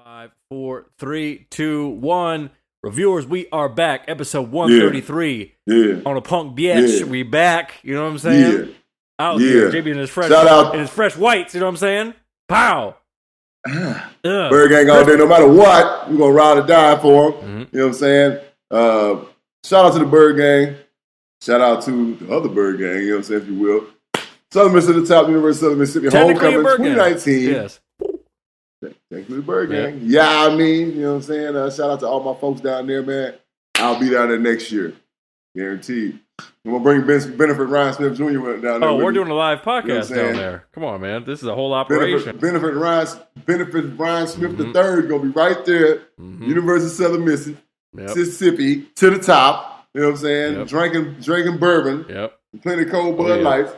5, 4, 3, 2, 1. Reviewers, we are back. Episode 133. Yeah. On a punk bitch. Yeah. We back. You know what I'm saying? Yeah. Out there. JB in his fresh whites. You know what I'm saying? Pow. Birdgang all day. No matter what, we're going to ride or die for him. Mm-hmm. You know what I'm saying? Shout out to the Birdgang. Shout out to the other Birdgang, you know what I'm saying, if you will. Southern Mississippi, the top University of Southern Mississippi, homecoming 2019. Yes. Technically the Birdgang. Yeah, I mean, you know what I'm saying? Shout out to all my folks down there, man. I'll be down there next year. Guaranteed. I'm going to bring Benefit Rhinesmith Jr. down there. Oh, we're doing a live podcast down there. Come on, man. This is a whole operation. Benefit Rhinesmith the third going to be right there. University of Southern Mississippi to the top. You know what I'm saying? Drinking bourbon. Yep. Plenty of cold Bud Lights.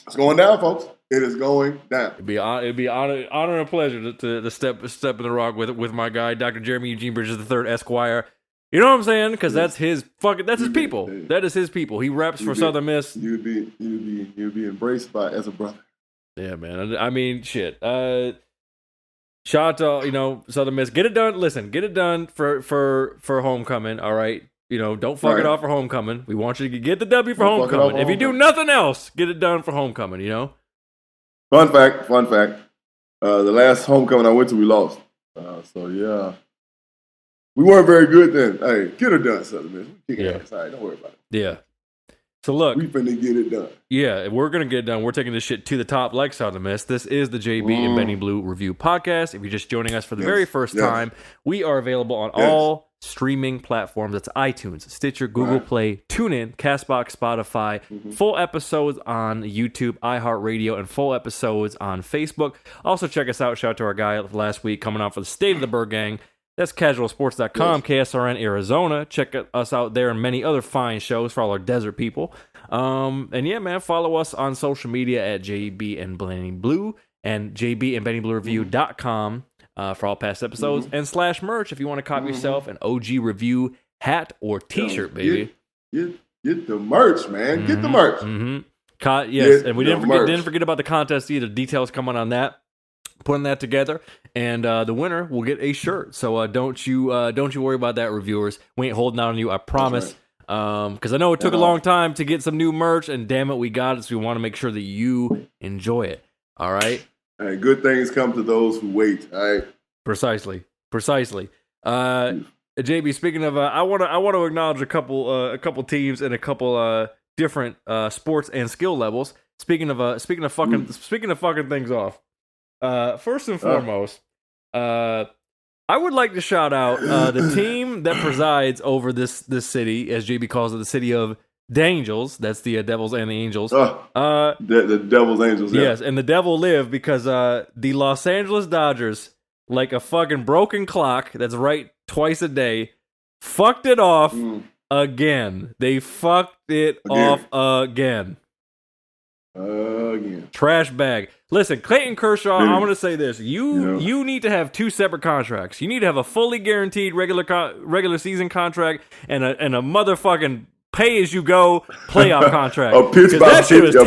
It's going down, folks. It is going down. It'd be honor and a pleasure to step in the rock with my guy, Dr. Jeremy Eugene Bridges III, Esquire. You know what I'm saying? Because that's his people. That is his people. He reps for Southern Miss. You'd be embraced as a brother. Yeah, man. I mean, shit. Shout out to Southern Miss. Get it done. Listen, get it done for homecoming. All right. Don't fuck it off for homecoming. We want you to get the W for homecoming. If you do nothing else, get it done for homecoming. Fun fact. The last homecoming I went to, we lost. So yeah, we weren't very good then. Hey, get her done, Southern Miss. We kick ass. All right, don't worry about it. Yeah. So look, we finna get it done. Yeah, we're gonna get it done. We're taking this shit to the top, like Southern Miss. This is the JB and Benny Blue Review Podcast. If you're just joining us for the very first time, we are available on all streaming platforms. That's iTunes, Stitcher, Google Play, TuneIn, Castbox, Spotify. Full episodes on YouTube, iHeartRadio, and full episodes on Facebook. Also check us out. Shout out to our guy last week coming out for the State of the Birdgang. That's casualsports.com, KSRN, Arizona. Check us out there and many other fine shows for all our desert people. And yeah, man, follow us on social media at JB and Benny Blue and JBandBennyBlueReview.com for all past episodes and /merch if you want to copy yourself an OG review hat or t-shirt, baby. Get the merch, man. Get the merch. Yes, and we didn't forget about the contest either. Details coming on that. Putting that together, and the winner will get a shirt. So don't you worry about that, reviewers. We ain't holding out on you, I promise. Because I know it took a long time to get some new merch, and damn it, we got it. So we want to make sure that you enjoy it. All right. Hey, good things come to those who wait. All right. Precisely. JB, speaking of, I want to acknowledge a couple teams and a couple different sports and skill levels. Speaking of fucking things off. First and foremost, I would like to shout out the team that presides over this city, as JB calls it, the city of Dangels. That's the Devils and the Angels. The Devils, Angels. Yeah. Yes, and the Devil live because the Los Angeles Dodgers, like a fucking broken clock that's right twice a day, fucked it off again. They fucked it off again. Trash bag. Listen, Clayton Kershaw, I'm going to say this. You need to have two separate contracts. You need to have a fully guaranteed regular season contract and a motherfucking pay-as-you-go playoff contract. A pitch by pitch. A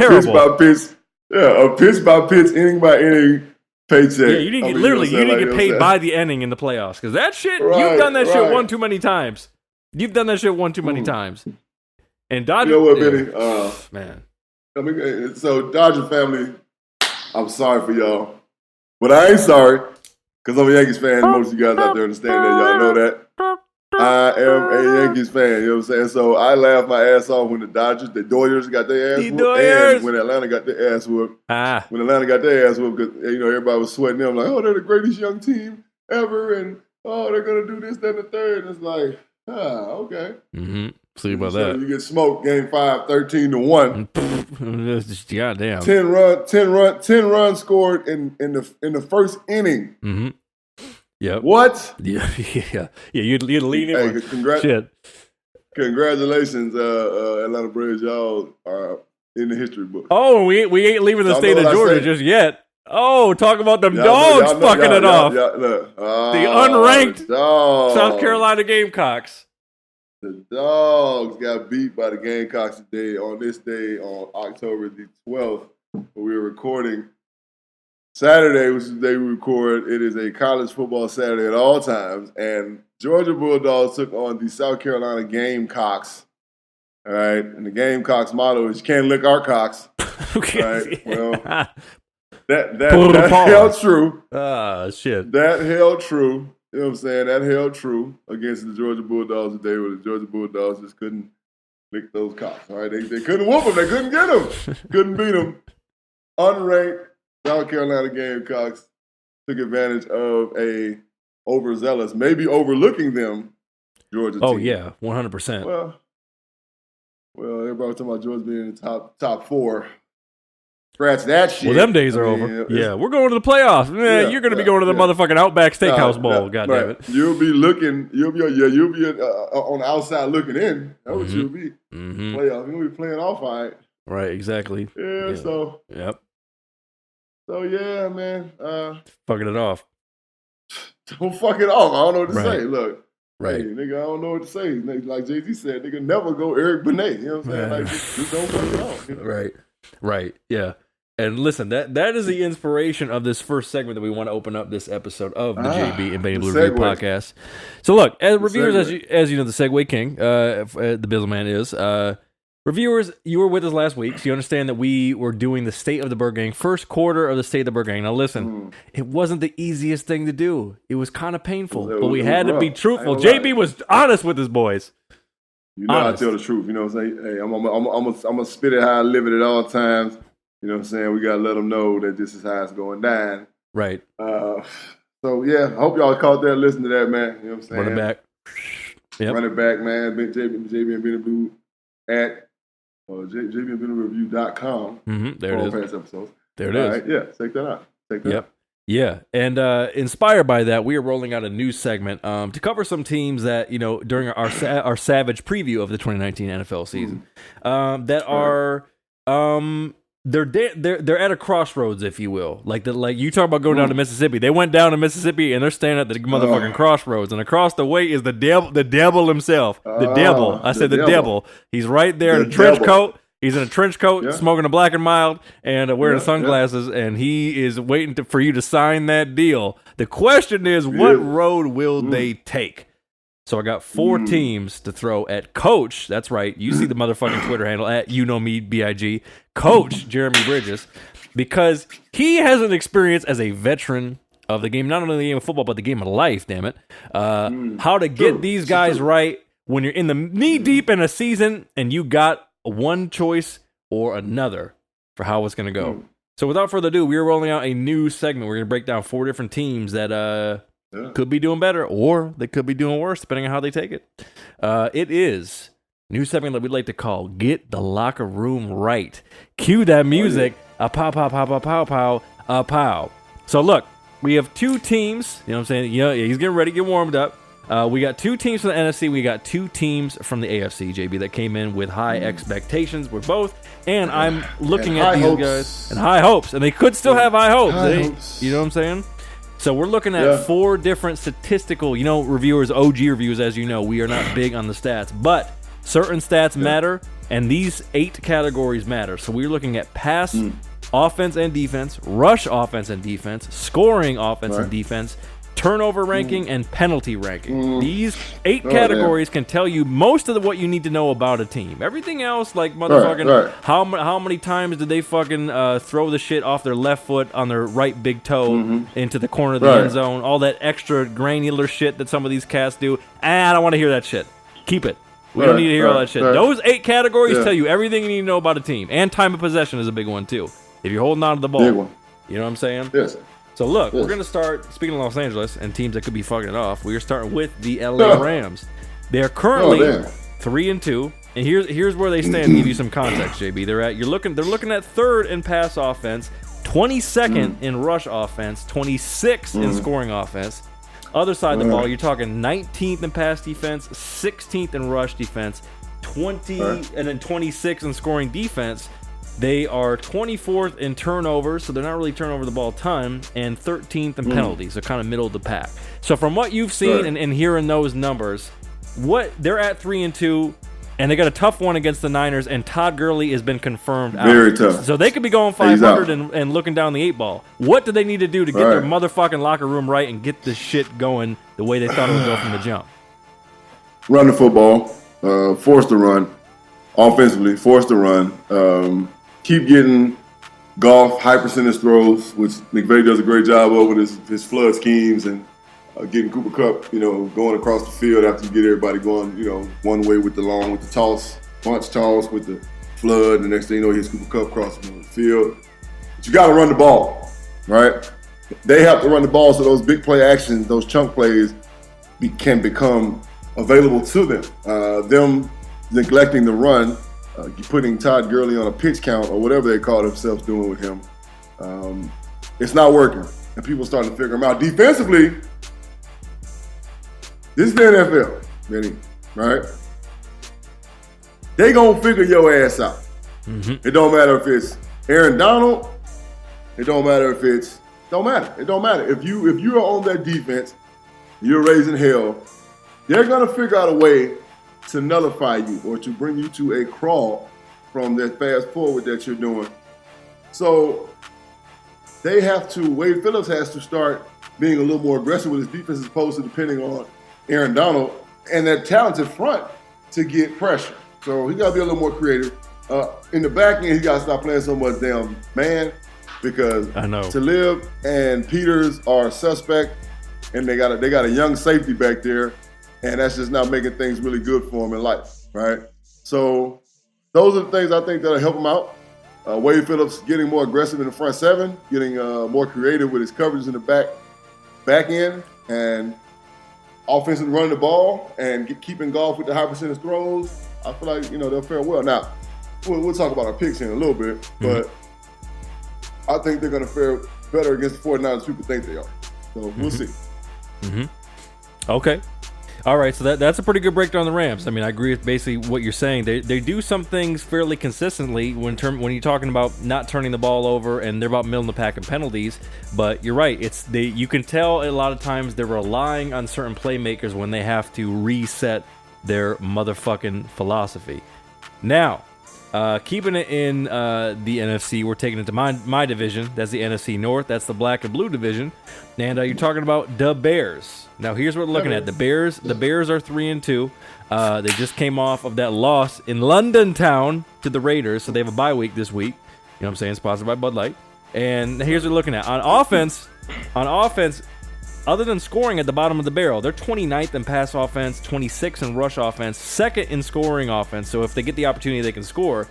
pitch by pitch, inning by inning paycheck. Yeah, you need to get paid by the inning in the playoffs. Because that shit, you've done that shit one too many times. And Dodgers... You know what, Benny? Man. I mean, so Dodger family, I'm sorry for y'all, but I ain't sorry because I'm a Yankees fan. Most of you guys out there understand that. Y'all know that. I am a Yankees fan. You know what I'm saying? So I laughed my ass off when the Dodgers got their ass whooped, and when Atlanta got their ass whooped. When Atlanta got their ass whooped, because everybody was sweating them like, oh, they're the greatest young team ever, and oh, they're gonna do this, that, and the third. And it's like, okay. See about that. You get smoked game 5, 13-1. Goddamn. 10 runs scored in the first inning. Yep. What? Yeah. You'd lean in. Shit. Congratulations, Atlanta Braves. Y'all are in the history book. Oh, we ain't leaving the state of Georgia just yet. Oh, talk about them dogs fucking it off. The unranked South Carolina Gamecocks. The Dogs got beat by the Gamecocks today, on October the 12th, when we were recording Saturday, which is the day we record, it is a college football Saturday at all times, and Georgia Bulldogs took on the South Carolina Gamecocks. All right, and the Gamecocks motto is "You can't lick our cocks." Okay. All right, well, that held true. Ah, shit. That held true. You know what I'm saying? That held true against the Georgia Bulldogs today, where the Georgia Bulldogs just couldn't lick those cocks. All right, they couldn't whoop them. They couldn't get them. Couldn't beat them. Unranked South Carolina Gamecocks took advantage of a overzealous, maybe overlooking them, Georgia team. Oh, yeah, 100%. Well, everybody was talking about Georgia being in the top four. Scratch that shit. Well, them days are over. Yeah, we're going to the playoffs. You're going to be going to the motherfucking Outback Steakhouse Bowl, goddammit. You'll be on the outside looking in. That's what you'll be. Playoffs. You'll be playing off all right. Right, exactly. Yeah, so. Yep. So, yeah, man. Fucking it off. Don't fuck it off. I don't know what to say. Look. Right. Hey, nigga, I don't know what to say. Like Jay-Z said, nigga, never go Eric Benet. You know what I'm saying? Like, just don't fuck it off. You know? Right. Yeah. And listen, that is the inspiration of this first segment that we want to open up this episode of the JB and Benny Blue Review podcast. So look, as reviewers, as you know, the Segway King, the Bizzleman is, reviewers, you were with us last week, so you understand that we were doing the State of the Birdgang, first quarter of the State of the Birdgang. Now listen, it wasn't the easiest thing to do. It was kind of painful, but we had to be truthful. JB was honest with his boys. You know I tell the truth. You know what I'm saying? Hey, I'm gonna spit it how I live it at all times. You know what I'm saying? We gotta let them know that this is how it's going down. Right. So yeah, I hope y'all caught that. Listen to that, man. You know what I'm saying? Run it back. Yep. Run it back, man. JB and Benny Blue at jbandbennereview.com. There it is. Past episodes. There it is. Right, yeah, check that out. Out. Yeah, and inspired by that, we are rolling out a new segment to cover some teams that, you know, during our savage preview of the 2019 NFL season that are they're at a crossroads, if you will. Like you talk about going down to Mississippi. They went down to Mississippi and they're standing at the motherfucking crossroads, and across the way is the devil himself. The devil. I said the devil. He's right there in a trench coat. He's in a trench coat, smoking a Black and Mild, and wearing sunglasses, and he is waiting for you to sign that deal. The question is, what road will they take? So I got 4 teams to throw at Coach. That's right. You see the motherfucking Twitter handle at YouKnowMeBIG. Coach Jeremy Bridges, because he has an experience as a veteran of the game, not only the game of football, but the game of life, damn it. How to get these guys right when you're in the knee deep in a season and you got one choice or another for how it's going to go. So without further ado, we are rolling out a new segment. We're going to break down 4 different teams that could be doing better, or they could be doing worse, depending on how they take it. It is a new segment that we'd like to call Get the Locker Room Right. Cue that music. A pow, pow, pow, pow, pow, pow, a pow. So look, we have 2 teams. You know what I'm saying? Yeah, he's getting ready, get warmed up. We got 2 teams from the NFC. We got 2 teams from the AFC, JB, that came in with high expectations. We're both. And I'm looking at these guys. And high hopes. And they could still have high hopes. You know what I'm saying? So we're looking at 4 different statistical, reviewers, OG reviewers, as you know. We are not big on the stats. But certain stats matter. And these 8 categories matter. So we're looking at pass, offense and defense, rush offense and defense, scoring offense and defense, turnover ranking, and penalty ranking. These 8 categories can tell you most of what you need to know about a team. Everything else, like motherfucking, how many times did they fucking throw the shit off their left foot on their right big toe into the corner of the end zone, all that extra granular shit that some of these cats do. I don't want to hear that shit. Keep it. We don't need to hear all that shit. Those 8 categories tell you everything you need to know about a team. And time of possession is a big one, too. If you're holding on to the ball. Big one. You know what I'm saying? Yes. So look, we're going to start, speaking of Los Angeles and teams that could be fucking it off, we are starting with the LA Rams. They are currently 3-2, and here's where they stand to give you some context, JB. They're looking at 3rd in pass offense, 22nd in rush offense, 26th in scoring offense. Other side of the ball, you're talking 19th in pass defense, 16th in rush defense, and then 26th in scoring defense. They are 24th in turnovers, so they're not really turning over the ball a ton, and 13th in penalties, so kind of middle of the pack. So from what you've seen and hearing those numbers, they're at 3-2. And they got a tough one against the Niners, and Todd Gurley has been confirmed out. Very tough. So they could be going 500 and looking down the 8 ball. What do they need to do to get their motherfucking locker room right and get this shit going the way they thought it would go from the jump? Run the football, force the run, offensively, force the run. Keep getting Goff high percentage throws, which McVay does a great job of with his flood schemes and getting Cooper Kupp, going across the field after you get everybody going, one way with the toss, bunch toss with the flood. The next thing you know, he hits Cooper Kupp crossing the field. But you got to run the ball, right? They have to run the ball so those big play actions, those chunk plays can become available to them. Them neglecting the run, putting Todd Gurley on a pitch count or whatever they call themselves doing with him, it's not working. And people are starting to figure them out. Defensively, this is the NFL, Benny, right? They gonna figure your ass out. Mm-hmm. It don't matter if it's Aaron Donald. It don't matter if it's don't matter. It don't matter if you are on that defense, you're raising hell. They're gonna figure out a way to nullify you or to bring you to a crawl from that fast forward that you're doing. So they have to. Wade Phillips has to start being a little more aggressive with his defense as opposed to depending on Aaron Donald and that talented front to get pressure. So he got to be a little more creative. In the back end, he got to stop playing so much damn man because Talib and Peters are suspect, and they got a young safety back there, and that's just not making things really good for him in life, right? So those are the things I think that'll help him out. Wade Phillips getting more aggressive in the front seven, getting more creative with his coverage in the back end, and offensively running the ball and keeping Goff with the high percentage throws. I feel like, they'll fare well. Now, we'll talk about our picks in a little bit, but I think they're going to fare better against the 49ers people think they are. So we'll see. Mm-hmm. Okay. All right, so that's a pretty good breakdown on the Rams. I mean, I agree with basically what you're saying. They do some things fairly consistently when you're talking about not turning the ball over, and they're about milling the pack and penalties. But you're right. You can tell a lot of times they're relying on certain playmakers when they have to reset their motherfucking philosophy. Now, keeping it in the NFC, we're taking it to my division. That's the NFC North. That's the black and blue division. And you're talking about the Bears. Now, here's what we're looking at. The Bears are 3-2. They just came off of that loss in London town to the Raiders, so they have a bye week this week. You know what I'm saying? Sponsored by Bud Light. And here's what we're looking at. On offense, other than scoring at the bottom of the barrel, they're 29th in pass offense, 26th in rush offense, 2nd in scoring offense. So if they get the opportunity, they can score.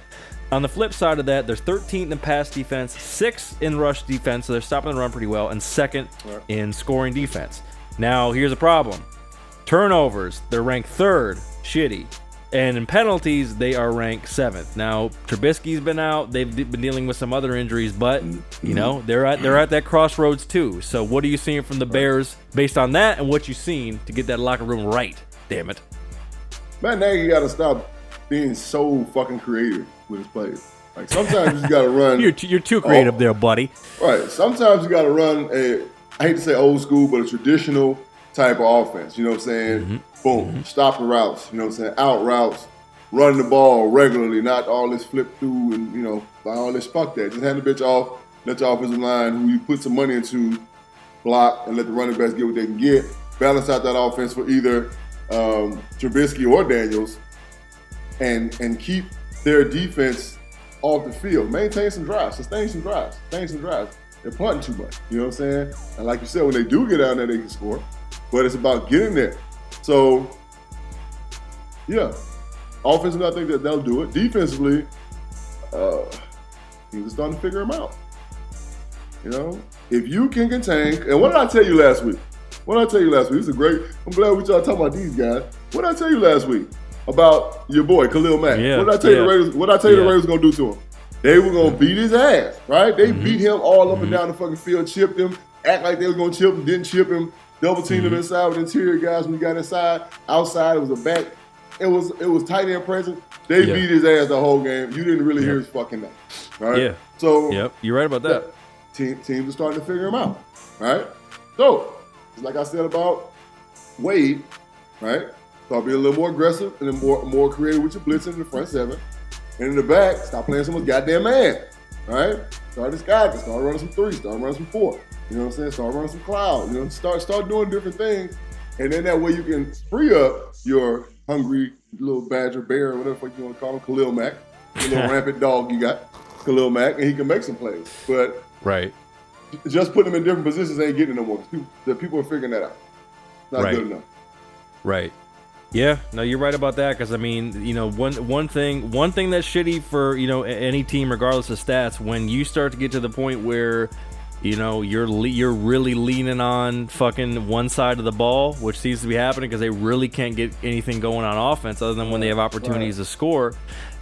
On the flip side of that, they're 13th in pass defense, 6th in rush defense, so they're stopping the run pretty well, and 2nd in scoring defense. Now, here's a problem. Turnovers, they're ranked 3rd, shitty. And in penalties, they are ranked 7th. Now, Trubisky's been out. They've been dealing with some other injuries, but, they're at that crossroads too. So what are you seeing from the Bears based on that and what you've seen to get that locker room right? Damn it. Matt Nagy got to stop being so fucking creative with his plays. Like, sometimes you got to run. You're too creative there, buddy. Right. Sometimes you got to run I hate to say old school, but a traditional type of offense. You know what I'm saying? Mm-hmm. Boom. Stop the routes. You know what I'm saying? Out routes. Run the ball regularly, not all this flip through and, all this fuck that. Just hand the bitch off, let your offensive line, who you put some money into, block, and let the running backs get what they can get. Balance out that offense for either Trubisky or Daniels and keep their defense off the field. Maintain some drives. Sustain some drives. They're punting too much. You know what I'm saying? And like you said, when they do get down there, they can score. But it's about getting there. So, yeah. Offensively, I think that they'll do it. Defensively, he's starting to figure them out. If you can contain, and what did I tell you last week? This is great. I'm glad we started talking about these guys. What did I tell you last week about your boy Khalil Mack? Yeah, what did I tell you the Raiders? What did I tell you the Raiders were gonna do to him? They were gonna beat his ass, right? They beat him all up and down the fucking field, chipped him, act like they was gonna chip him, didn't chip him, double teamed him inside with interior guys when he got inside. Outside, it was a back. It was tight end present. They beat his ass the whole game. You didn't really hear his fucking name, right? Yeah. So you're right about that. Teams are starting to figure him out, right? So, like I said about Wade, right? Start being a little more aggressive and then more creative with your blitzing in the front seven. And in the back, stop playing so much goddamn man. All right? Start disguising. Start running some threes. Start running some four. You know what I'm saying? Start running some cloud. You know, start doing different things. And then that way you can free up your hungry little badger bear or whatever you want to call him, Khalil Mack. The little rampant dog you got, Khalil Mack, and he can make some plays. But just putting him in different positions ain't getting no more. People are figuring that out. Not good enough. Right. Yeah, no, you're right about that. Because I mean, you know, one thing that's shitty for, you know, any team, regardless of stats, when you start to get to the point where, you know, you're really leaning on fucking one side of the ball, which seems to be happening because they really can't get anything going on offense other than when they have opportunities to score.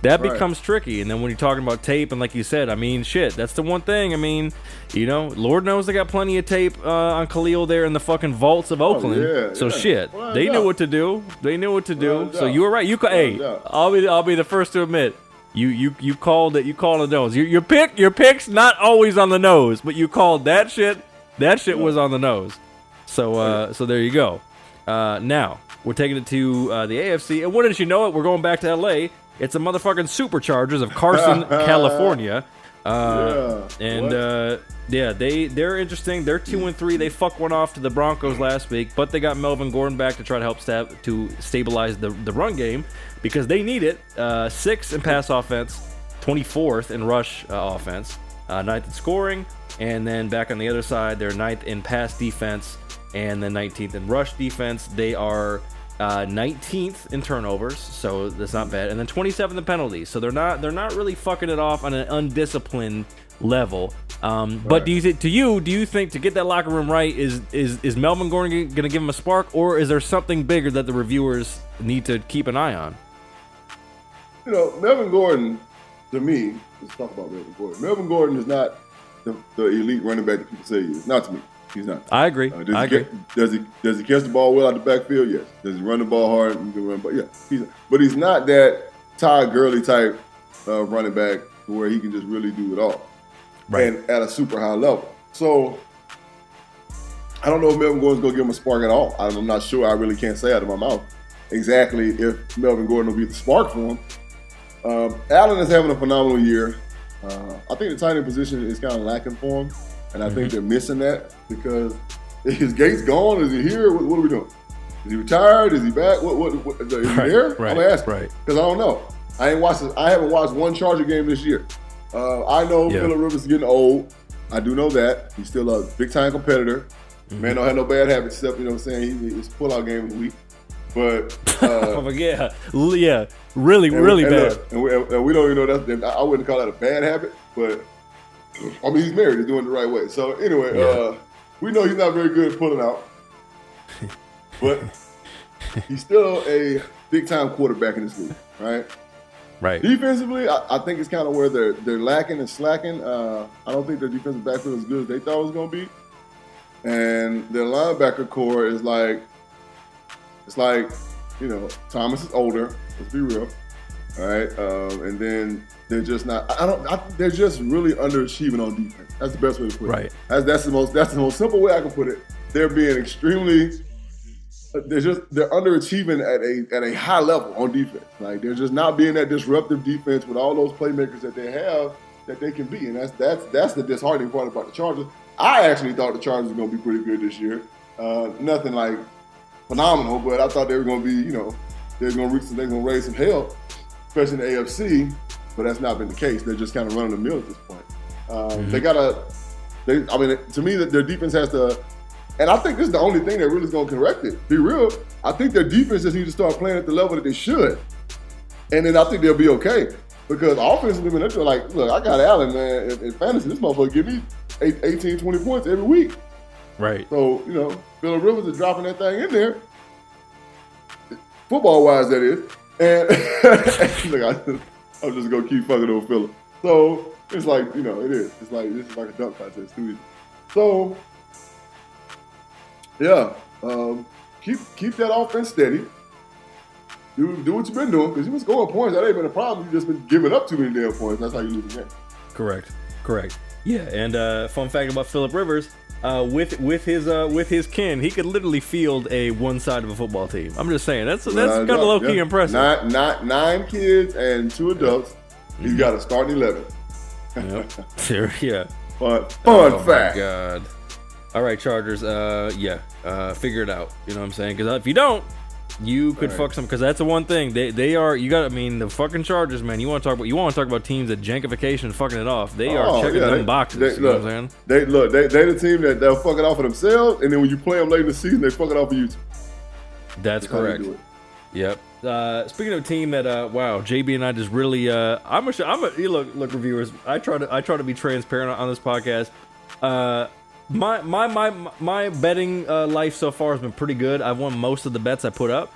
That becomes tricky. And then when you're talking about tape, and like you said, I mean, shit, that's the one thing. I mean, you know, Lord knows they got plenty of tape on Khalil there in the fucking vaults of Oakland. Shit, they knew what to do. They knew what to do. So you were right. Hey, I'll be the first to admit. You called it. You called the nose. Your pick's not always on the nose, but you called that shit. That shit was on the nose. So there you go. Now we're taking it to the AFC, and wouldn't you know it, we're going back to LA. It's the motherfucking Superchargers of Carson, California. They're interesting. They're 2-3. They fucked one off to the Broncos last week, but they got Melvin Gordon back to try to help stabilize the run game because they need it. 6th in pass offense, 24th in rush offense, 9th in scoring, and then back on the other side, they're 9th in pass defense, and then 19th in rush defense. They are 19th in turnovers, so that's not bad, and then 27th in penalties. So they're not really fucking it off on an undisciplined level. But do you think to get that locker room right is Melvin Gordon going to give him a spark, or is there something bigger that the reviewers need to keep an eye on? You know, Melvin Gordon, to me, let's talk about Melvin Gordon. Melvin Gordon is not the elite running back that people say he is. Not to me. He's not. I agree. Does he catch the ball well out the backfield? Yes. Does he run the ball hard? He can run, but yeah. But he's not that Todd Gurley type running back where he can just really do it all. Right. And at a super high level. So I don't know if Melvin Gordon's going to give him a spark at all. I'm not sure. I really can't say out of my mouth exactly if Melvin Gordon will be the spark for him. Allen is having a phenomenal year. I think the tight end position is kind of lacking for him. And I think they're missing that because is Gates gone? Is he here? What are we doing? Is he retired? Is he back? What is he there? I'm asking because I don't know. I haven't watched one Charger game this year. I know Phillip Rivers is getting old. I do know that. He's still a big time competitor. Man don't have no bad habits except, you know what I'm saying, his pull-out game is weak. But really bad. And we don't even know that. I wouldn't call that a bad habit, but I mean, he's married. He's doing it the right way. So anyway, we know he's not very good at pulling out, but he's still a big-time quarterback in this league, right? Right. Defensively, I think it's kind of where they're lacking and slacking. I don't think their defensive backfield is as good as they thought it was going to be, and their linebacker core is it's like, you know, Thomas is older. Let's be real, all right? And then they're just not. They're just really underachieving on defense. That's the best way to put it. Right. That's the most simple way I can put it. They're being extremely. They're underachieving at a high level on defense. Like they're just not being that disruptive defense with all those playmakers that they have that they can be, and that's the disheartening part about the Chargers. I actually thought the Chargers were going to be pretty good this year. Nothing like phenomenal, but I thought they were going to be, you know, they're going to raise some hell, especially in the AFC. But that's not been the case. They're just kind of running the mill at this point. To me, their defense has to. And I think this is the only thing that really is going to correct it. Be real, I think their defense just needs to start playing at the level that they should. And then I think they'll be okay. Because offensively, man, they're like, look, I got Allen, man. In fantasy, this motherfucker give me 18, 20 points every week. Right. So, you know, Phillip Rivers is dropping that thing in there. Football-wise, that is. And look, I'm just going to keep fucking over Phillip. So, it's like, you know, it is. This is like a dunk contest, too. So, yeah, keep that offense steady. Do what you've been doing, because you've been scoring points. That ain't been a problem. You've just been giving up too many damn points. That's how you lose the game. Correct. Yeah, and fun fact about Phillip Rivers, with his kin, he could literally field a one side of a football team. I'm just saying that's kind of low key impressive. Nine kids and 2 adults. He's got a starting 11. Yep. Yeah. Fun fact. My God. All right, Chargers. Figure it out. You know what I'm saying? Because if you don't, you could fuck some. Because that's the one thing they are. You got. I mean, the fucking Chargers, man. You want to talk about teams that jankification fucking it off. They are checking them boxes. You know what I'm saying? They the team that they'll fuck it off for themselves, and then when you play them late in the season, they fuck it off for you too. That's correct. Yep. Speaking of a team that JB and I just really look reviewers. I try to be transparent on this podcast. My betting life so far has been pretty good. I've won most of the bets I put up.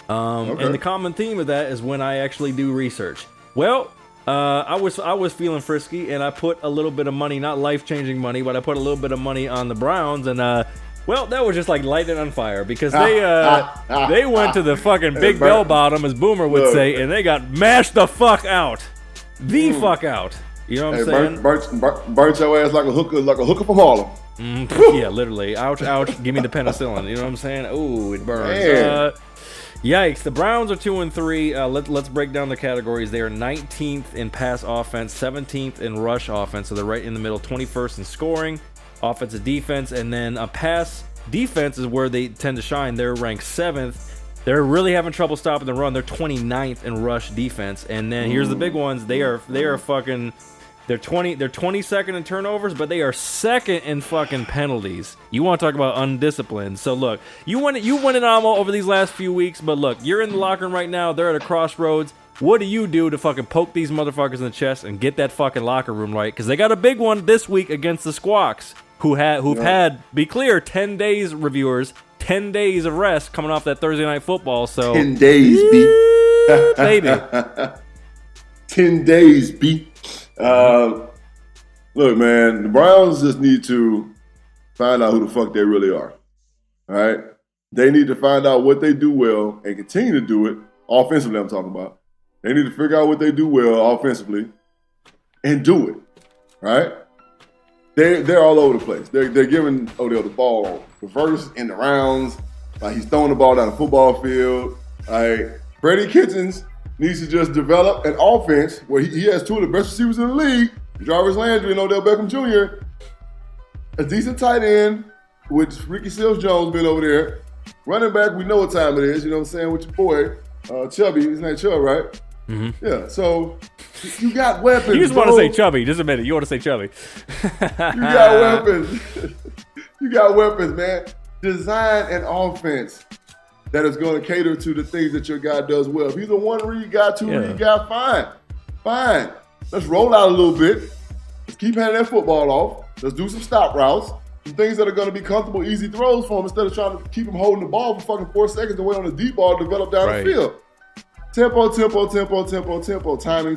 And the common theme of that is when I actually do research. Well, I was feeling frisky, and I put a little bit of money, not life-changing money, but I put a little bit of money on the Browns, and that was just like lighting on fire because they went to the fucking big bell bottom, as Boomer would say, and they got mashed the fuck out. Fuck out. You know what I'm saying? Burnt your ass like a hooker from Harlem. Yeah, literally. Ouch, ouch. Give me the penicillin. You know what I'm saying? Ooh, it burns. Yikes. The Browns are 2-3. Let's break down the categories. They are 19th in pass offense, 17th in rush offense. So they're right in the middle, 21st in scoring, offensive defense, and then a pass defense is where they tend to shine. They're ranked 7th. They're really having trouble stopping the run. They're 29th in rush defense. And then here's the big ones. They are fucking... They're 22nd in turnovers, but they are 2nd in fucking penalties. You want to talk about undisciplined? So look, you won it almost over these last few weeks, but look, you're in the locker room right now. They're at a crossroads. What do you do to fucking poke these motherfuckers in the chest and get that fucking locker room right? Because they got a big one this week against the Squawks, who've had, be clear, 10 days, reviewers, 10 days of rest coming off that Thursday night football. So 10 days, B. Baby. 10 days, B. Look, man, the Browns just need to find out who the fuck they really are. All right? They need to find out what they do well and continue to do it. Offensively, I'm talking about. They need to figure out what they do well offensively and do it. Right? They're all over the place. They're giving Odell the ball reverse in the rounds. Like he's throwing the ball down the football field. Like Freddie Kitchens needs to just develop an offense where he has 2 of the best receivers in the league, Jarvis Landry and Odell Beckham Jr., a decent tight end with Ricky Seals-Jones being over there. Running back, we know what time it is, you know what I'm saying, with your boy, Chubby. His name Chubb, right? Mm-hmm. Yeah, so you got weapons. You just want to say Chubby. Just a minute. You want to say Chubby. You got weapons. You got weapons, man. Design an offense that is going to cater to the things that your guy does well. If he's a 1 read guy, 2 read guy, fine. Let's roll out a little bit. Let's keep handing that football off. Let's do some stop routes, some things that are going to be comfortable, easy throws for him instead of trying to keep him holding the ball for fucking 4 seconds and wait on the deep ball to develop down the field. Tempo, timing.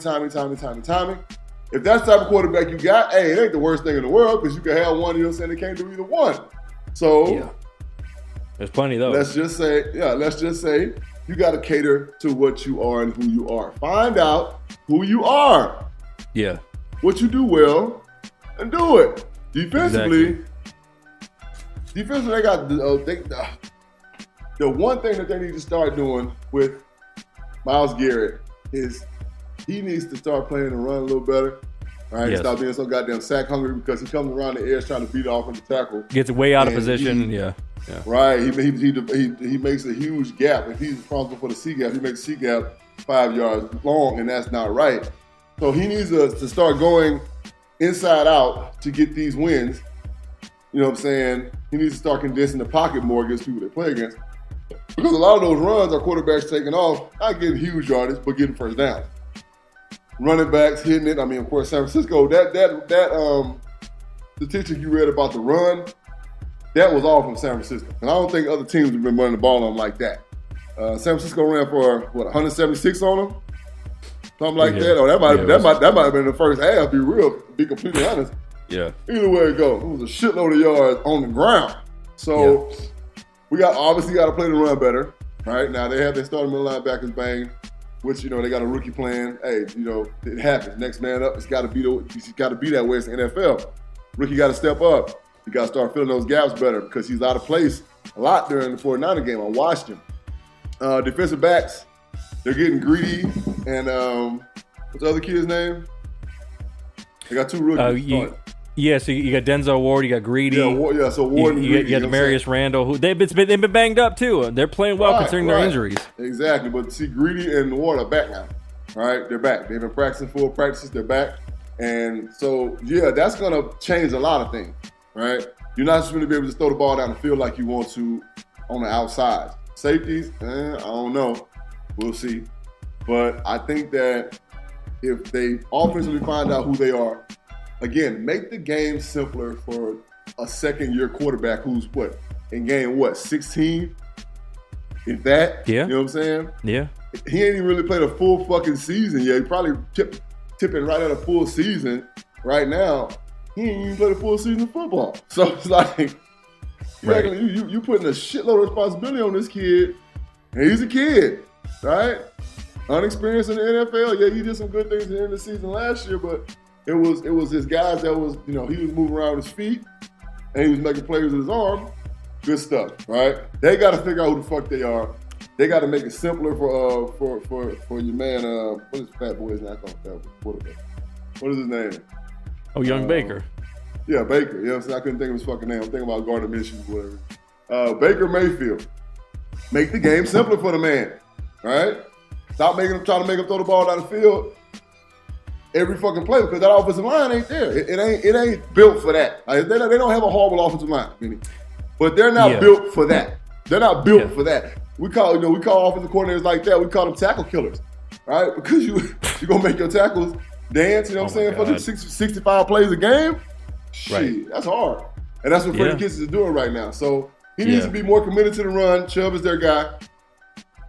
If that's the type of quarterback you got, hey, it ain't the worst thing in the world because you can have one, you know what I'm saying, they can't do either one. So there's plenty though. Let's just say you got to cater to what you are and who you are. Find out who you are. Yeah. What you do well and do it. Defensively, they got the one thing that they need to start doing with Myles Garrett is he needs to start playing the run a little better. Right? Yes. Stop being so goddamn sack hungry because he comes around the edge trying to beat off on the tackle. Gets way out of position. Right. He makes a huge gap. If he's responsible for the C gap, he makes C gap 5 yards long, and that's not right. So he needs to start going inside out to get these wins. You know what I'm saying? He needs to start condensing the pocket more against people they play against. Because a lot of those runs are quarterbacks taking off, not getting huge yardage, but getting first down. Running backs hitting it. I mean, of course, San Francisco, that statistic you read about the run, that was all from San Francisco. And I don't think other teams have been running the ball on them like that. San Francisco ran for, 176 on them? Something like that. Or that might have been the first half, be completely honest. Yeah. Either way it goes, it was a shitload of yards on the ground. So we obviously got to play the run better. Right? Now they have their starting middle linebackers banged, which, they got a rookie playing. Hey, it happens. Next man up, it's got to be that way. It's the NFL. Rookie got to step up. You got to start filling those gaps better because he's out of place a lot during the 49er game. I watched him. Defensive backs, they're getting greedy. And what's the other kid's name? They got 2 rookies. Yeah, so you got Denzel Ward, you got Greedy. So Ward and Greedy. You got Demarius Randall, who they've been banged up too. They're playing well considering their injuries. Exactly, but see, Greedy and Ward are back now. All right, they're back. They've been practicing full practices. They're back, and so that's gonna change a lot of things. Right, you're not just gonna be able to throw the ball down the field like you want to on the outside. Safeties, I don't know. We'll see, but I think that if they offensively find out who they are. Again, make the game simpler for a second-year quarterback who's in game 16? If that, yeah. You know what I'm saying? Yeah. He ain't even really played a full fucking season yet. He probably tipping right at a full season right now. He ain't even played a full season of football. So it's like, you putting a shitload of responsibility on this kid, and he's a kid, right? Unexperienced in the NFL. Yeah, he did some good things at the end of the season last year, but It was his guys that was, he was moving around with his feet and he was making plays with his arm. Good stuff, right? They got to figure out who the fuck they are. They got to make it simpler for your man. What is Fat Boy's name? I call him Fat Boy. What is his name? Oh, Young Baker. Yeah, Baker. You know what I'm saying? I couldn't think of his fucking name. I'm thinking about Gardner Minshew or whatever. Baker Mayfield. Make the game simpler for the man, right? Stop trying to make him throw the ball down the field every fucking play because that offensive line ain't there. It ain't built for that. Like, they don't have a horrible offensive line, but they're not built for that. They're not built for that. We call offensive coordinators like that. We call them tackle killers, right? Because you're gonna make your tackles dance. You know what I'm saying? For the 65 plays a game. Shit, that's hard, and that's what Freddie Kitchens is doing right now. So he needs to be more committed to the run. Chubb is their guy.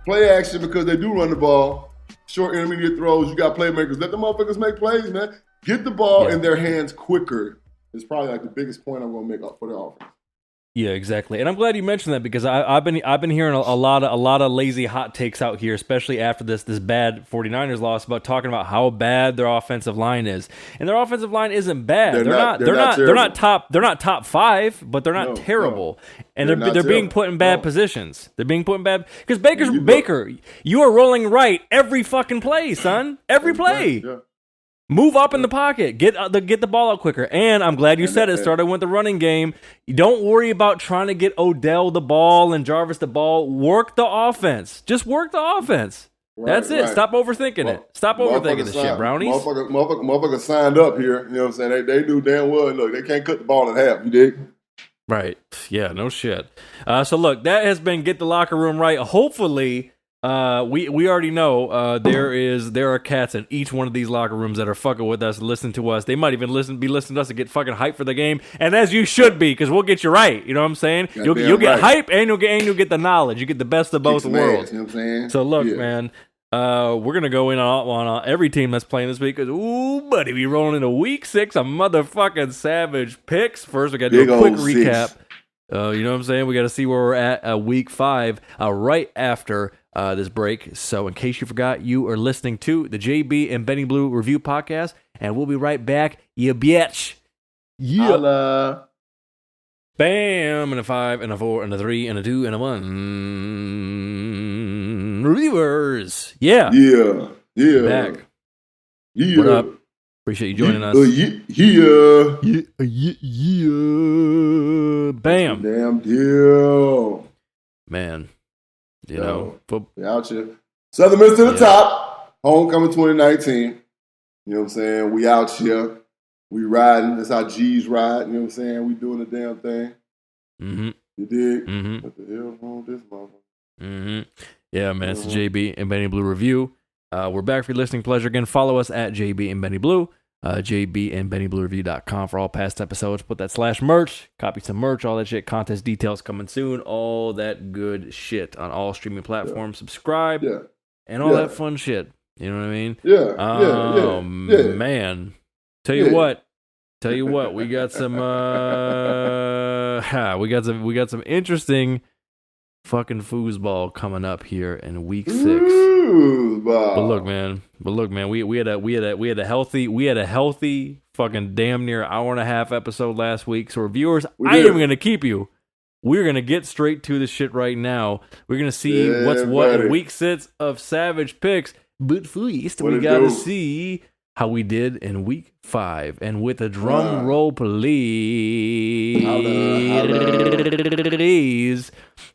Play action because they do run the ball. Short intermediate throws, you got playmakers. Let the motherfuckers make plays, man. Get the ball in their hands quicker. It's probably like the biggest point I'm going to make for their offense. Yeah, exactly. And I'm glad you mentioned that because I've been hearing a lot of lazy hot takes out here, especially after this bad 49ers loss, about talking about how bad their offensive line is. And their offensive line isn't bad. They're not top 5, but they're not terrible. No. And they're being put in bad positions. They're being put in bad because Baker, you are rolling right every fucking play, son. Every play. Yeah. Move up in the pocket. Get the ball out quicker. And I'm glad you said it. Started with the running game. Don't worry about trying to get Odell the ball and Jarvis the ball. Work the offense. Just work the offense. Right, that's it. Right. Stop overthinking it. Stop overthinking this shit, brownies. Motherfucker signed up here. You know what I'm saying? They knew damn well. Look, they can't cut the ball in half. You dig? Right. Yeah, no shit. So look, that has been Get the Locker Room Right. Hopefully... we already know there are cats in each one of these locker rooms that are fucking with us, listening to us. They might even be listening to us and get fucking hyped for the game, and as you should be, because we'll get you right. You know what I'm saying? You'll get hype and you'll get the knowledge. You get the best of both worlds. You know what I'm saying? So look, man, we're gonna go in on every team that's playing this week because buddy, we rolling into week 6 of motherfucking savage picks. First, we got to do a quick recap. You know what I'm saying? We got to see where we're at week 5 right after this break. So in case you forgot, you are listening to the JB and Benny Blue Review Podcast, and we'll be right back. You bitch. Yeah. Holla. Bam. And a 5 and a 4 and a 3 and a 2 and a 1. Reviewers. Yeah. Yeah. Back. Yeah. What up? Appreciate you joining us. Yeah. Bam. Damn deal. Man. You know. We out here. Southern Miss to the top. Homecoming 2019. You know what I'm saying? We out here. We riding. That's how G's ride. You know what I'm saying? We doing the damn thing. Mm-hmm. You dig? Mm-hmm. What the hell wrong with this motherfucker? Mm-hmm. Yeah, man. It's the JB and Benny Blue Review. We're back for your listening pleasure again. Follow us at JB and Benny Blue. JBandBennyBlueReview.com for all past episodes. Put that /merch. Copy some merch. All that shit. Contest details coming soon. All that good shit on all streaming platforms. Subscribe. And all that fun shit. You know what I mean? Man. Tell you what, we got some we got some interesting fucking foosball coming up here in week 6. Foosball. But look, man, we had a healthy fucking damn near hour and a half episode last week. So reviewers, I am gonna keep you. We're gonna get straight to the shit right now. We're gonna see what's what in week 6 of Savage Picks. But first, we gotta see how we did in week 5. And with a drum roll, please.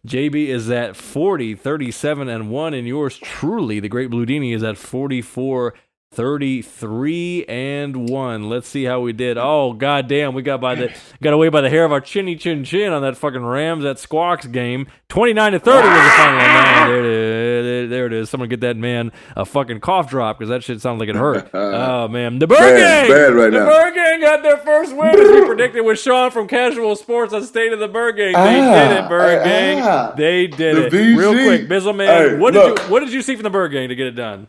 JB is at 40, 37, and 1. And yours truly, the Great Blue Dini, is at 44, 33, and 1. Let's see how we did. Oh, goddamn, we got away by the hair of our chinny chin chin on that fucking Rams at Squawks game. 29 to 30 was the final. Man, there it is. Someone get that man a fucking cough drop because that shit sounded like it hurt. Oh man, the Birdgang, Birdgang got their first win as we predicted with Sean from Casual Sports on State of the Birdgang. They did it, Birdgang. They did it. Real quick, Bizzleman. What did you see from the Birdgang to get it done?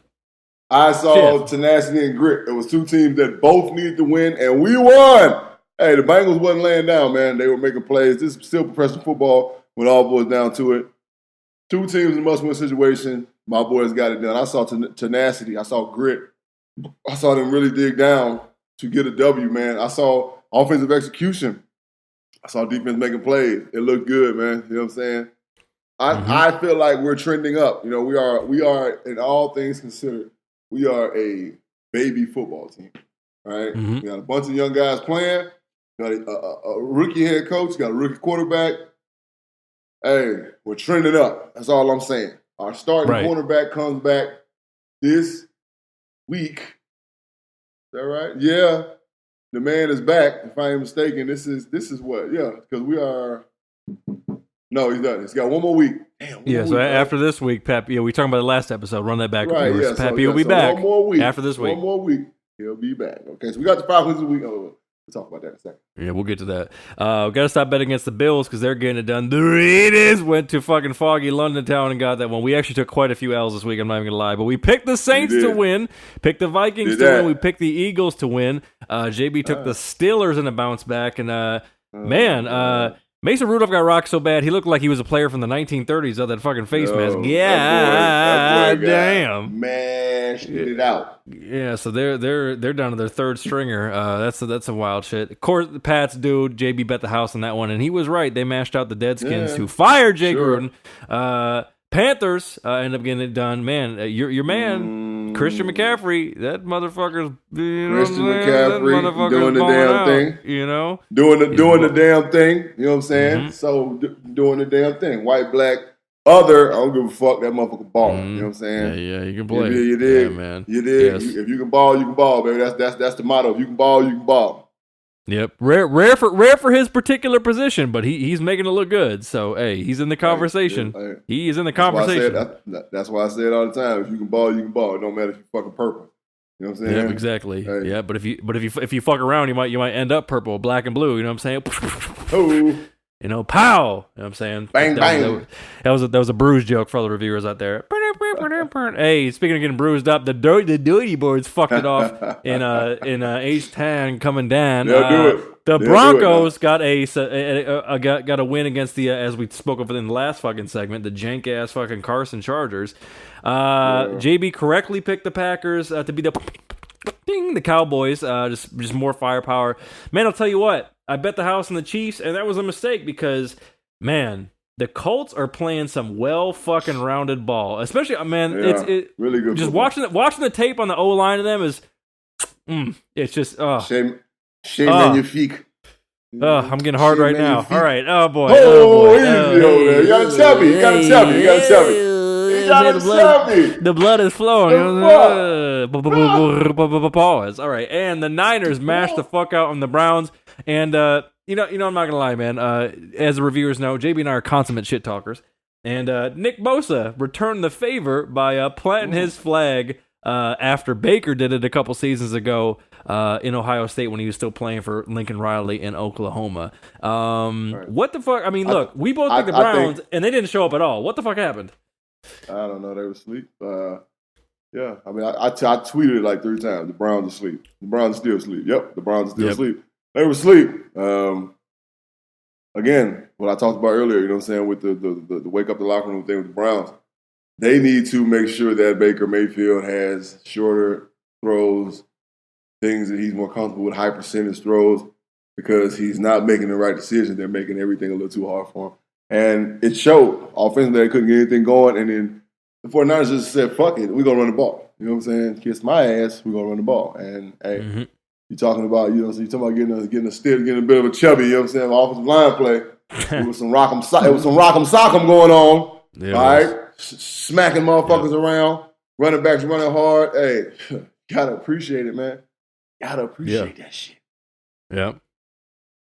I saw tenacity and grit. It was two teams that both needed to win, and we won. Hey, the Bengals wasn't laying down, man. They were making plays. This is still professional football when all boys down to it. Two teams in a must-win situation. My boys got it done. I saw tenacity. I saw grit. I saw them really dig down to get a W, man. I saw offensive execution. I saw defense making plays. It looked good, man. You know what I'm saying? I feel like we're trending up. You know, we are in all things considered, we are a baby football team, right? We got a bunch of young guys playing. We got a rookie head coach. Got a rookie quarterback. Hey, we're trending up. That's all I'm saying. Our starting cornerback comes back this week. Is that right? Yeah. The man is back. If I am mistaken, this is what? Yeah, because we are. No, he's done. He's got one more week. Damn, after this week, Pep, we talking about the last episode. Run that back. Right, Pappy will be back. 1 more week. After this week. 1 more week. He'll be back. Okay, so we got the 5 wins this week. We'll talk about that in a second. Yeah, we'll get to that. We got to stop betting against the Bills because they're getting it done. The Raiders went to fucking foggy London town and got that one. We actually took quite a few L's this week. I'm not even going to lie. But we picked the Saints to win, picked the Vikings to win, we picked the Eagles to win. JB took the Steelers in a bounce back. And, Mason Rudolph got rocked so bad, he looked like he was a player from the 1930s of that fucking face mask. Yeah, damn. Mashed it out. Yeah, so they're down to their third stringer. That's a wild shit. Of course, the Pats dude, JB bet the house on that one, and he was right. They mashed out the Deadskins who fired Jay Gruden. Panthers end up getting it done. Man, your man, Christian McCaffrey, that motherfucker's Christian McCaffrey doing the damn thing. You know? Doing the damn thing. You know what I'm saying? So doing the damn thing. White, black, other, I don't give a fuck, that motherfucker ball. You know what I'm saying? Yeah, you can play. You did. Yeah, man. You did. Yes. If you can ball, you can ball, baby. That's the motto. If you can ball, you can ball. Yep, rare for his particular position, but he's making it look good. So hey, he's in the conversation. He is in the conversation. That's why I say it all the time. If you can ball, you can ball. It don't matter if you fucking purple. You know what I'm saying? Yeah, exactly. Hey. Yeah, but if you fuck around, you might end up purple, black and blue. You know what I'm saying? Oh. You know, pow. You know what I'm saying? Bang, bang. That was a bruise joke for all the reviewers out there. Hey, speaking of getting bruised up, the dirty boards fucked it off in H-Town coming down. The Broncos got a win against the as we spoke of in the last fucking segment, the jank ass fucking Carson Chargers. JB correctly picked the Packers to be the Cowboys. Just more firepower. Man, I'll tell you what. I bet the house on the Chiefs, and that was a mistake because, man, the Colts are playing some well fucking rounded ball. Especially, man, it's really good. Just watching the tape on the O line of them is, it's just shame magnifique. I'm getting hard right now. All right, oh boy. You gotta tell me. You gotta tell me. The blood is flowing. Pause. All right, and the Niners mashed the fuck out on the Browns. And you know, I'm not gonna lie, man. As the reviewers know, JB and I are consummate shit talkers. And Nick Bosa returned the favor by planting his flag after Baker did it a couple seasons ago in Ohio State when he was still playing for Lincoln Riley in Oklahoma. What the fuck? I mean, look, we both picked the Browns, and they didn't show up at all. What the fuck happened? I don't know. They were asleep. Yeah, I mean, I tweeted it like 3 times. The Browns are asleep. The Browns are still asleep. Yep, the Browns are still asleep. They were asleep. Again, again, what I talked about earlier, you know what I'm saying, with the wake up the locker room thing with the Browns, they need to make sure that Baker Mayfield has shorter throws, things that he's more comfortable with, high percentage throws, because he's not making the right decisions. They're making everything a little too hard for him. And it showed. Offensively, they couldn't get anything going, and then the 49ers just said, fuck it, we're going to run the ball. You know what I'm saying? Kiss my ass, we're going to run the ball. And, hey, you're talking about, you know, so you're talking about getting a stiff, getting a bit of a chubby, you know what I'm saying, offensive line play. It was some rock'em sock'em going on. Yeah, all right? Smacking motherfuckers around, running backs running hard. Hey, gotta appreciate it, man. Gotta appreciate that shit. Yeah.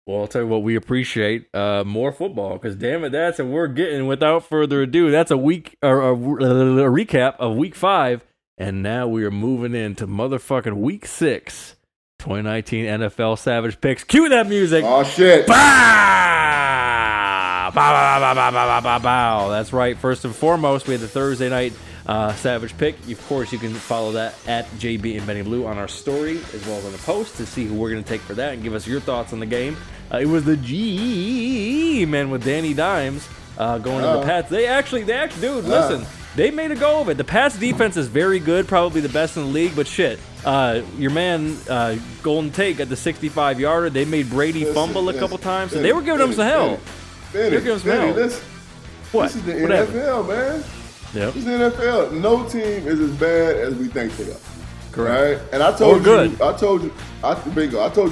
Well, I'll tell you what, we appreciate more football, because damn it, that's what we're getting. Without further ado, that's a recap of week 5, and now we are moving into motherfucking week 6, 2019 NFL Savage Picks. Cue that music. Oh shit. Bow! Bow, bow, bow, bow, bow, bow, bow. That's right. First and foremost, we had the Thursday night Savage Pick. Of course, you can follow that at JB and Benny Blue on our story, as well as on the post, to see who we're going to take for that and give us your thoughts on the game. It was the G-Man with Danny Dimes going to the Pats. They actually, dude, listen, they made a go of it. The Pats defense is very good, probably the best in the league, but shit, your man Golden Tate got the 65-yarder. They made Brady fumble a couple times, and they were giving him some hell. They were giving him some hell. What? This is the NFL, man. Yep. This is the NFL. No team is as bad as we think they are. Correct. Right? And I told you a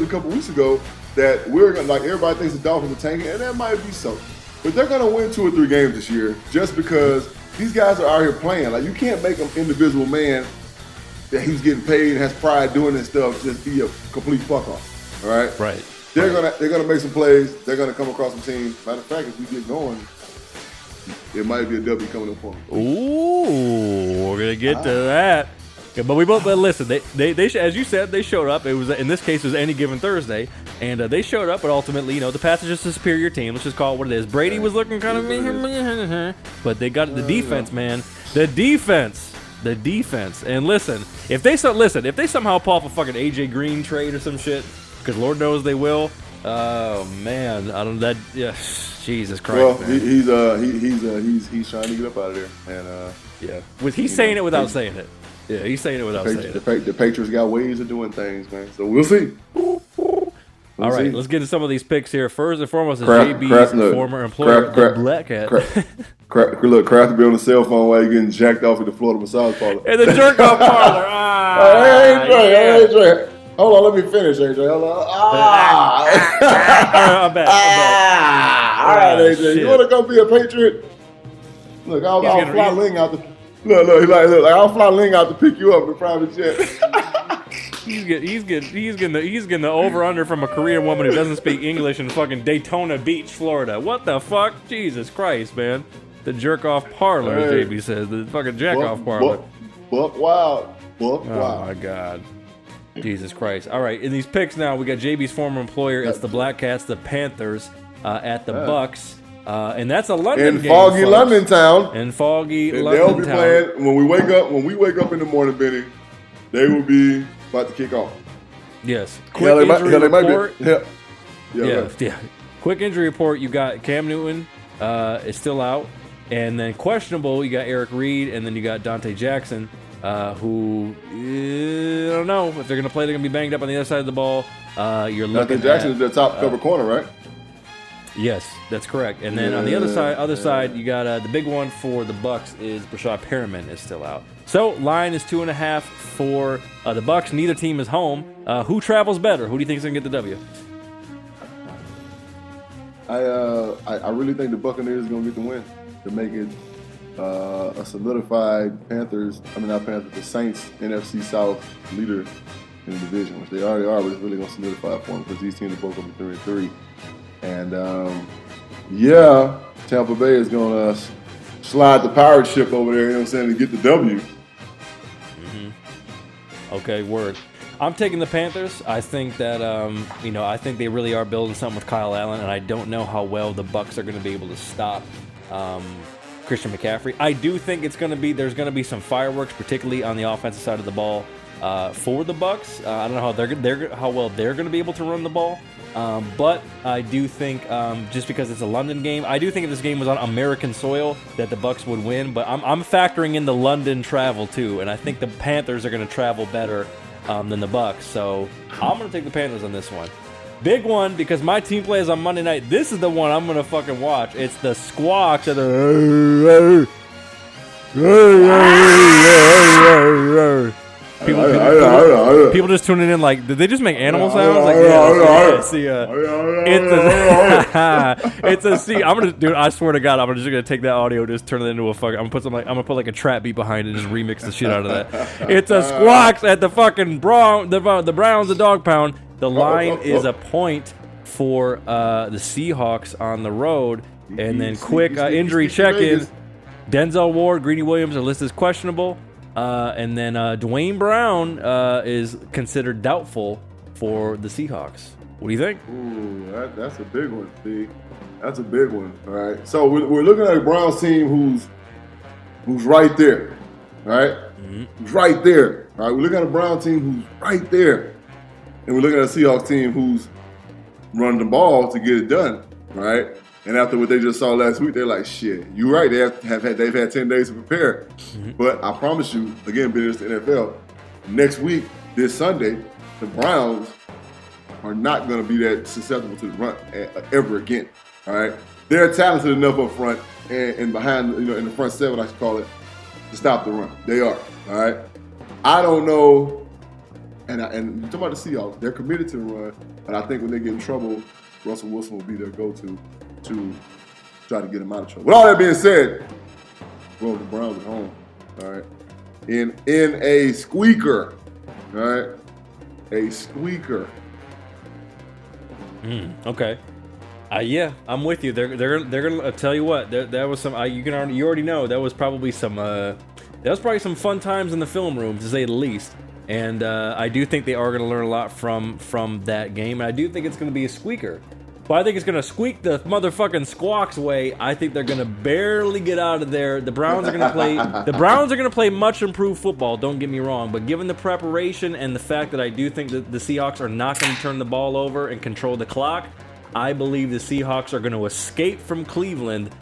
couple weeks ago that we're gonna, like, everybody thinks the Dolphins are tanking, and that might be so. But they're gonna win 2 or 3 games this year just because these guys are out here playing. Like, you can't make an individual man that he's getting paid and has pride doing this stuff just be a complete fuck off. All right? Right. They're gonna make some plays. They're gonna come across some teams. Matter of fact, if we get going, it might be a W coming up for them. Ooh, we're gonna get to that. Yeah, but listen. They as you said, they showed up. It was, in this case, it was any given Thursday, and they showed up. But ultimately, you know, the Pats are just a superior team. Let's just call it what it is. Brady was looking kind of, but they got the defense, man. The defense. And listen, if they somehow pull off a fucking AJ Green trade or some shit, because Lord knows they will. Oh man, I don't. That yeah. Jesus Christ! Well, man. He's trying to get up out of there, and yeah, he's saying it without saying it. Yeah, he's saying it without saying it. The Patriots got ways of doing things, man. So we'll see. All right, let's get into some of these picks here. First and foremost is JB's former employer, the Black Cat. Look, Kraft to be on the cell phone while you're getting jacked off at the Florida massage parlor. And the jerk off parlor. Hey, hold on, let me finish, AJ. Hold on. I'm back. All right, AJ. Shit. You want to go be a Patriot? Look, I'll fly Ling out the. Look, I'll fly Ling out to pick you up in private jet. He's getting the over under from a Korean woman who doesn't speak English in fucking Daytona Beach, Florida. What the fuck? Jesus Christ, man. The jerk off parlor, as JB says. The fucking jack off parlor. Buck wild. Oh my God. Jesus Christ. All right, in these picks now, we got JB's former employer. It's the Black Cats, the Panthers, at the Bucks. And that's a London game, foggy folks. London town. In foggy London they'll be town. playing when we wake up in the morning, Benny. They will be about to kick off. Yes. Quick injury report. Yeah. Quick injury report. You got Cam Newton is still out, and then questionable. You got Eric Reed, and then you got Dante Jackson, who I don't know if they're gonna play. They're gonna be banged up on the other side of the ball. You're looking. Dante Jackson is the top cover corner, right? Yes, that's correct. And then on the other side, you got the big one for the Bucks is Brashad Perriman is still out. So line is 2.5 for the Bucks. Neither team is home. Who travels better? Who do you think is gonna get the W? I really think the Buccaneers are gonna get the win to make it a solidified the Saints NFC South leader in the division, which they already are, but it's really gonna solidify for them because these teams are both gonna be 3-3. And Tampa Bay is gonna slide the pirate ship over there, you know what I'm saying, to get the W. Mm-hmm. Okay, word. I'm taking the Panthers. I think that I think they really are building something with Kyle Allen, and I don't know how well the Bucks are going to be able to stop Christian McCaffrey. I do think there's going to be some fireworks, particularly on the offensive side of the ball. for the Bucs. I don't know how well they're going to be able to run the ball. But I do think, just because it's a London game, I do think if this game was on American soil that the Bucs would win. But I'm factoring in the London travel too, and I think the Panthers are going to travel better than the Bucs. So I'm going to take the Panthers on this one. Big one, because my team plays on Monday night. This is the one I'm going to fucking watch. It's the Squawks of the... People just tuning in like, did they just make animal sounds? Like, it's a C. I'm gonna, dude, I swear to God, I'm just gonna take that audio, just turn it into a fucking. I'm gonna put like a trap beat behind it, and just remix the shit out of that. It's a Squawks at the fucking the Browns, the dog pound. The line is a point for the Seahawks on the road, and then quick injury check-in. Denzel Ward, Greedy Williams are listed as questionable. And then Dwayne Brown is considered doubtful for the Seahawks. What do you think? Ooh, that's a big one, Steve. That's a big one. All right. So we're looking at a Browns team who's right there. Right? Mm-hmm. Who's right there. All right. We're looking at a Browns team who's right there. And we're looking at a Seahawks team who's running the ball to get it done. Right? And after what they just saw last week, they're like, shit, you're right. They've had 10 days to prepare. Mm-hmm. But I promise you, again, being the NFL, next week, this Sunday, the Browns are not going to be that susceptible to the run ever again. All right? They're talented enough up front and behind, in the front seven, I should call it, to stop the run. They are. All right? I don't know. And you're talking about the Seahawks. They're committed to the run. But I think when they get in trouble, Russell Wilson will be their go-to to try to get him out of trouble. With all that being said, roll the Browns at home. All right. In a squeaker. All right. A squeaker. Okay. Yeah, I'm with you. They're gonna tell you what. That was some. You already know that was probably some. Some fun times in the film room, to say the least. And I do think they are going to learn a lot from that game. And I do think it's going to be a squeaker. But I think it's going to squeak the motherfucking Squawks way. I think they're going to barely get out of there. The Browns are going to play. The Browns are going to play much improved football. Don't get me wrong, but given the preparation and the fact that I do think that the Seahawks are not going to turn the ball over and control the clock, I believe the Seahawks are going to escape from Cleveland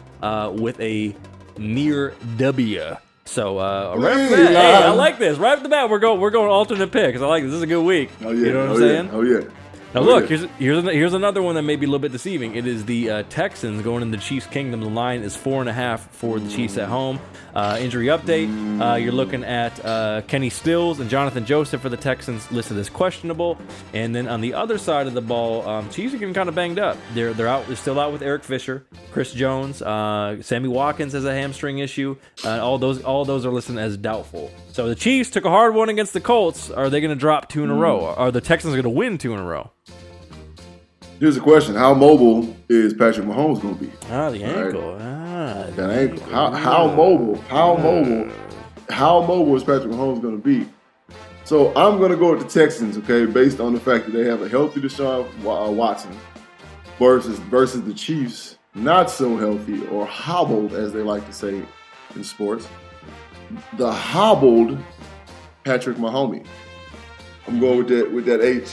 with a near W. So right off the bat, hey, I like this. Right off the bat, we're going alternate picks. I like this. This is a good week. Oh yeah. You know what I'm saying? Oh yeah. Now look, here's another one that may be a little bit deceiving. It is the Texans going in the Chiefs' kingdom. The line is 4.5 for the Chiefs at home. Injury update: you're looking at Kenny Stills and Jonathan Joseph for the Texans, listed as questionable. And then on the other side of the ball, Chiefs are getting kind of banged up. They're still out with Eric Fisher, Chris Jones, Sammy Watkins has a hamstring issue. All those are listed as doubtful. So the Chiefs took a hard one against the Colts. Are they going to drop 2 in a row? Are the Texans going to win 2 in a row? Here's a question: how mobile is Patrick Mahomes going to be? The ankle. Right. That ankle. How mobile? How mobile is Patrick Mahomes going to be? So I'm going to go with the Texans, okay, based on the fact that they have a healthy Deshaun Watson versus the Chiefs, not so healthy or hobbled, as they like to say in sports. The hobbled Patrick Mahomes. I'm going with that H.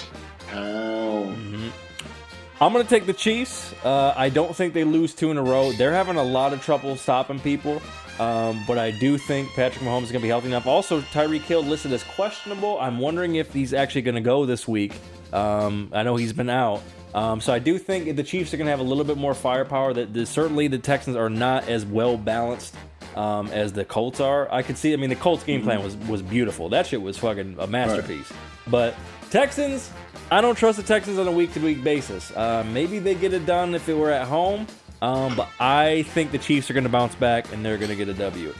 I'm going to take the Chiefs. I don't think they lose 2 in a row. They're having a lot of trouble stopping people, but I do think Patrick Mahomes is going to be healthy enough. Also, Tyreek Hill listed as questionable. I'm wondering if he's actually going to go this week. I know he's been out. So I do think the Chiefs are going to have a little bit more firepower. Certainly the Texans are not as well balanced as the Colts are. I could see. I mean, the Colts game plan was beautiful. That shit was fucking a masterpiece. Right. But Texans, I don't trust the Texans on a week-to-week basis. Maybe they get it done if it were at home, but I think the Chiefs are going to bounce back and they're going to get a W.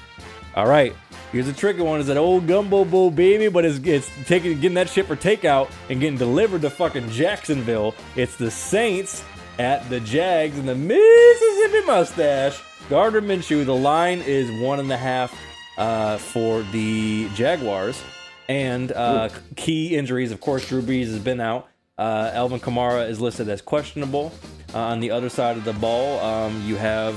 All right, here's a tricky one. Is that old gumbo bowl, baby, but it's getting that shit for takeout and getting delivered to fucking Jacksonville. It's the Saints at the Jags in the Mississippi Mustache. Gardner Minshew, the line is 1.5 for the Jaguars. And key injuries, of course, Drew Brees has been out. Alvin Kamara is listed as questionable. On the other side of the ball, you have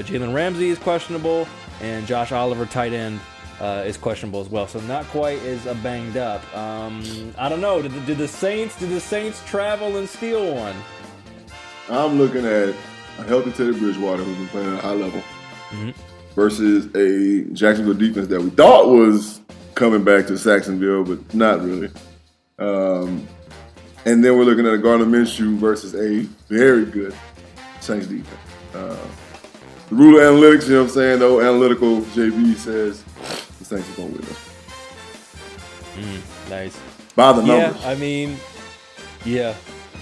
Jalen Ramsey is questionable, and Josh Oliver, tight end, is questionable as well. So not quite as banged up. I don't know. Did the Saints travel and steal one? I'm looking at a healthy Teddy Bridgewater who's been playing at a high level versus a Jacksonville defense that we thought was coming back to Saxonville, but not really. And then we're looking at a Gardner Minshew versus a very good Saints defense. The rule of analytics, you know what I'm saying, though, analytical JB says the Saints are going to win this. Nice. By the numbers. Yeah, I mean, yeah.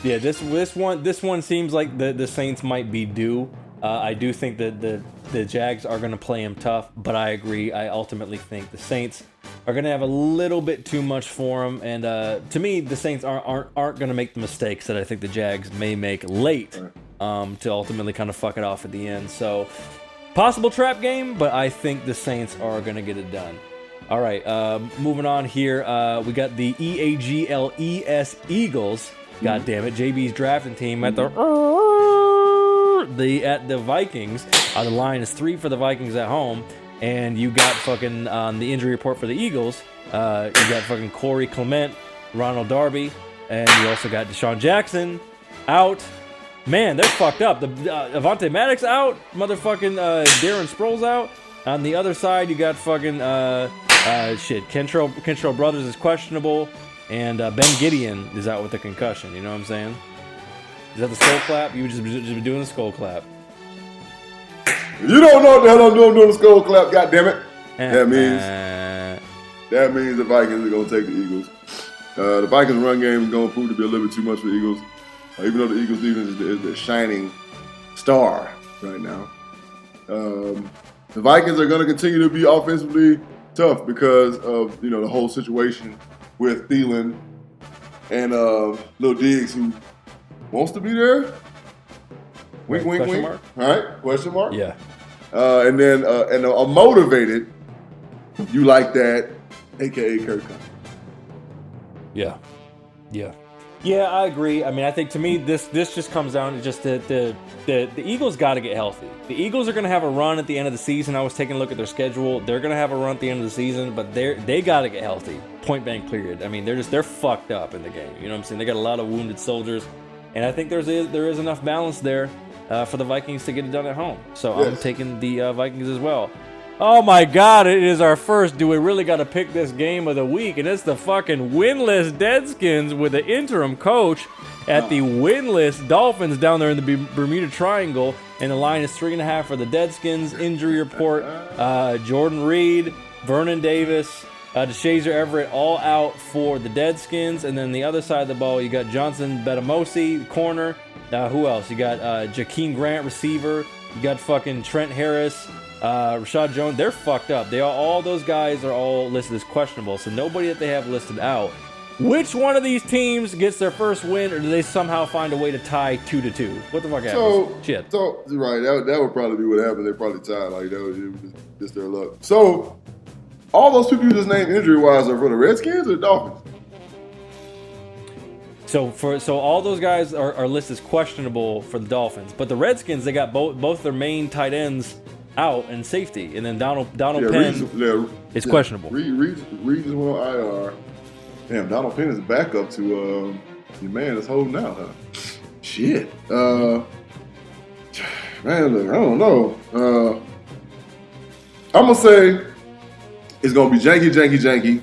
This one seems like the Saints might be due. I do think that the Jags are going to play him tough, but I agree. I ultimately think the Saints are going to have a little bit too much for them, and to me, the Saints aren't going to make the mistakes that I think the Jags may make late. To ultimately kind of fuck it off at the end. So, possible trap game, but I think the Saints are going to get it done. All right, moving on here. We got the EAGLES Eagles. God damn it, JB's drafting team at the Vikings. The line is 3 for the Vikings at home, and you got fucking the injury report for the Eagles. You got fucking Corey Clement, Ronald Darby, and you also got Deshaun Jackson out. Man, they're fucked up. The Avonte Maddox out. Motherfucking Darren Sproles out. On the other side, you got fucking Kentrell Brothers is questionable, and Ben Gideon is out with a concussion. You know what I'm saying? Is that the skull clap? You just been doing the skull clap. You don't know what the hell I'm doing the skull clap. God damn it. That means the Vikings are gonna take the Eagles. The Vikings run game is gonna prove to be a little bit too much for the Eagles. Even though the Eagles defense is the shining star right now. The Vikings are going to continue to be offensively tough because of, the whole situation with Thielen and Lil Diggs, who wants to be there. Wink, wink, wink. Mark? All right, question mark? Yeah. And then a motivated, you like that, a.k.a. Kirk Cousins. Yeah. Yeah, I agree. I mean, I think to me, this just comes down to just the Eagles got to get healthy. The Eagles are going to have a run at the end of the season. I was taking a look at their schedule. They're going to have a run at the end of the season, but they got to get healthy. Point blank period. I mean, they're fucked up in the game. You know what I'm saying? They got a lot of wounded soldiers, and I think there is enough balance there for the Vikings to get it done at home. So yes. I'm taking the Vikings as well. Oh my God, it is our first do we really got to pick this game of the week, and it's the fucking winless Redskins with the interim coach at the winless Dolphins down there in the Bermuda Triangle, and the line is 3.5 for the Redskins. Injury report, Jordan Reed, Vernon Davis, DeShazier Everett all out for the Redskins, and then the other side of the ball, you got Johnson Betamosi, corner. Who else? You got Jakeem Grant, receiver. You got fucking Trent Harris, Rashad Jones. They're fucked up. All those guys are all listed as questionable, so nobody that they have listed out. Which one of these teams gets their first win, or do they somehow find a way to tie 2-2? What the fuck happens? Shit. So right, that would probably be what happened. They probably tied like that. Was just their luck. So all those people you just named injury-wise are for the Redskins or the Dolphins? So all those guys are listed as questionable for the Dolphins, but the Redskins, they got both their main tight ends out and safety, and then Donald Penn is questionable. Reed is on IR. Damn, Donald Penn is back up to your man that's holding out. Huh? Shit. Man, look, I don't know. I'm gonna say it's gonna be janky.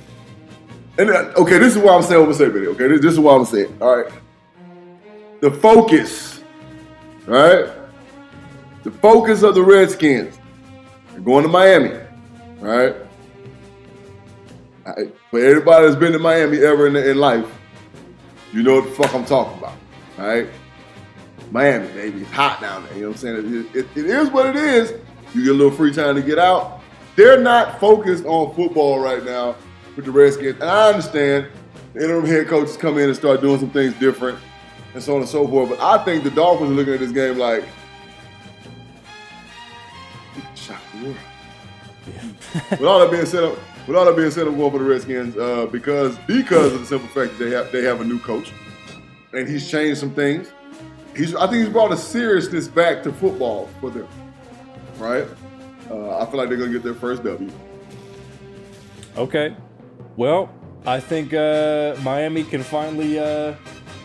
And okay, this is why I'm saying what I'm saying, video. Okay, this is why I'm saying. All right, the focus, right? The focus of the Redskins. They're going to Miami, right? For everybody that's been to Miami ever in life, you know what the fuck I'm talking about, right? Miami, baby, it's hot down there. You know what I'm saying? It is what it is. You get a little free time to get out. They're not focused on football right now with the Redskins. And I understand the interim head coaches come in and start doing some things different and so on and so forth. But I think the Dolphins are looking at this game like, shock the world. Yeah. With all that being said, I'm going for the Redskins because of the simple fact that they have a new coach and he's changed some things. I think he's brought a seriousness back to football for them, right? I feel like they're going to get their first W. Okay. Well, I think Miami can finally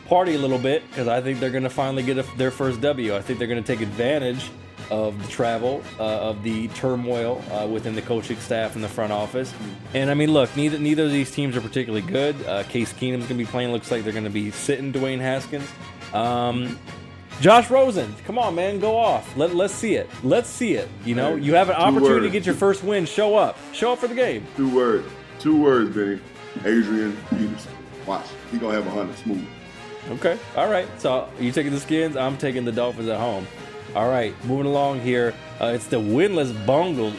party a little bit because I think they're going to finally get their first W. I think they're going to take advantage of the travel, of the turmoil within the coaching staff and the front office. And I mean, look, neither of these teams are particularly good. Case Keenum's going to be playing. Looks like they're going to be sitting Dwayne Haskins. Josh Rosen, come on, man, go off. Let's see it. Let's see it. You know, you have an opportunity to get your first win. Show up for the game. 2 words, Benny. Adrian Peterson. Watch, he gonna have 100 smooth. Okay, all right. So you taking the Skins? I'm taking the Dolphins at home. All right, moving along here. It's the winless Bungles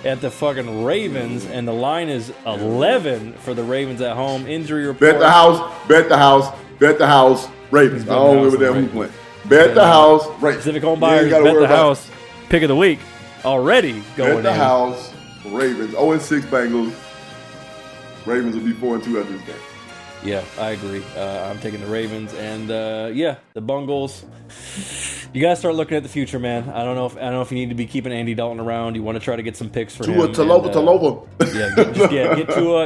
at the fucking Ravens, and the line is 11 for the Ravens at home. Injury report. Bet the house. Ravens. I don't give a damn who playing. Bet the house. Ravens. Pacific Home Buyers. Bet the house. Pick of the week already going in. Bet the house. Ravens. 0-6 Bengals. Ravens will be 4-2 after this game. Yeah, I agree. I'm taking the Ravens, and the Bungles. You gotta start looking at the future, man. I don't know if you need to be keeping Andy Dalton around. You want to try to get some picks for him. Talova.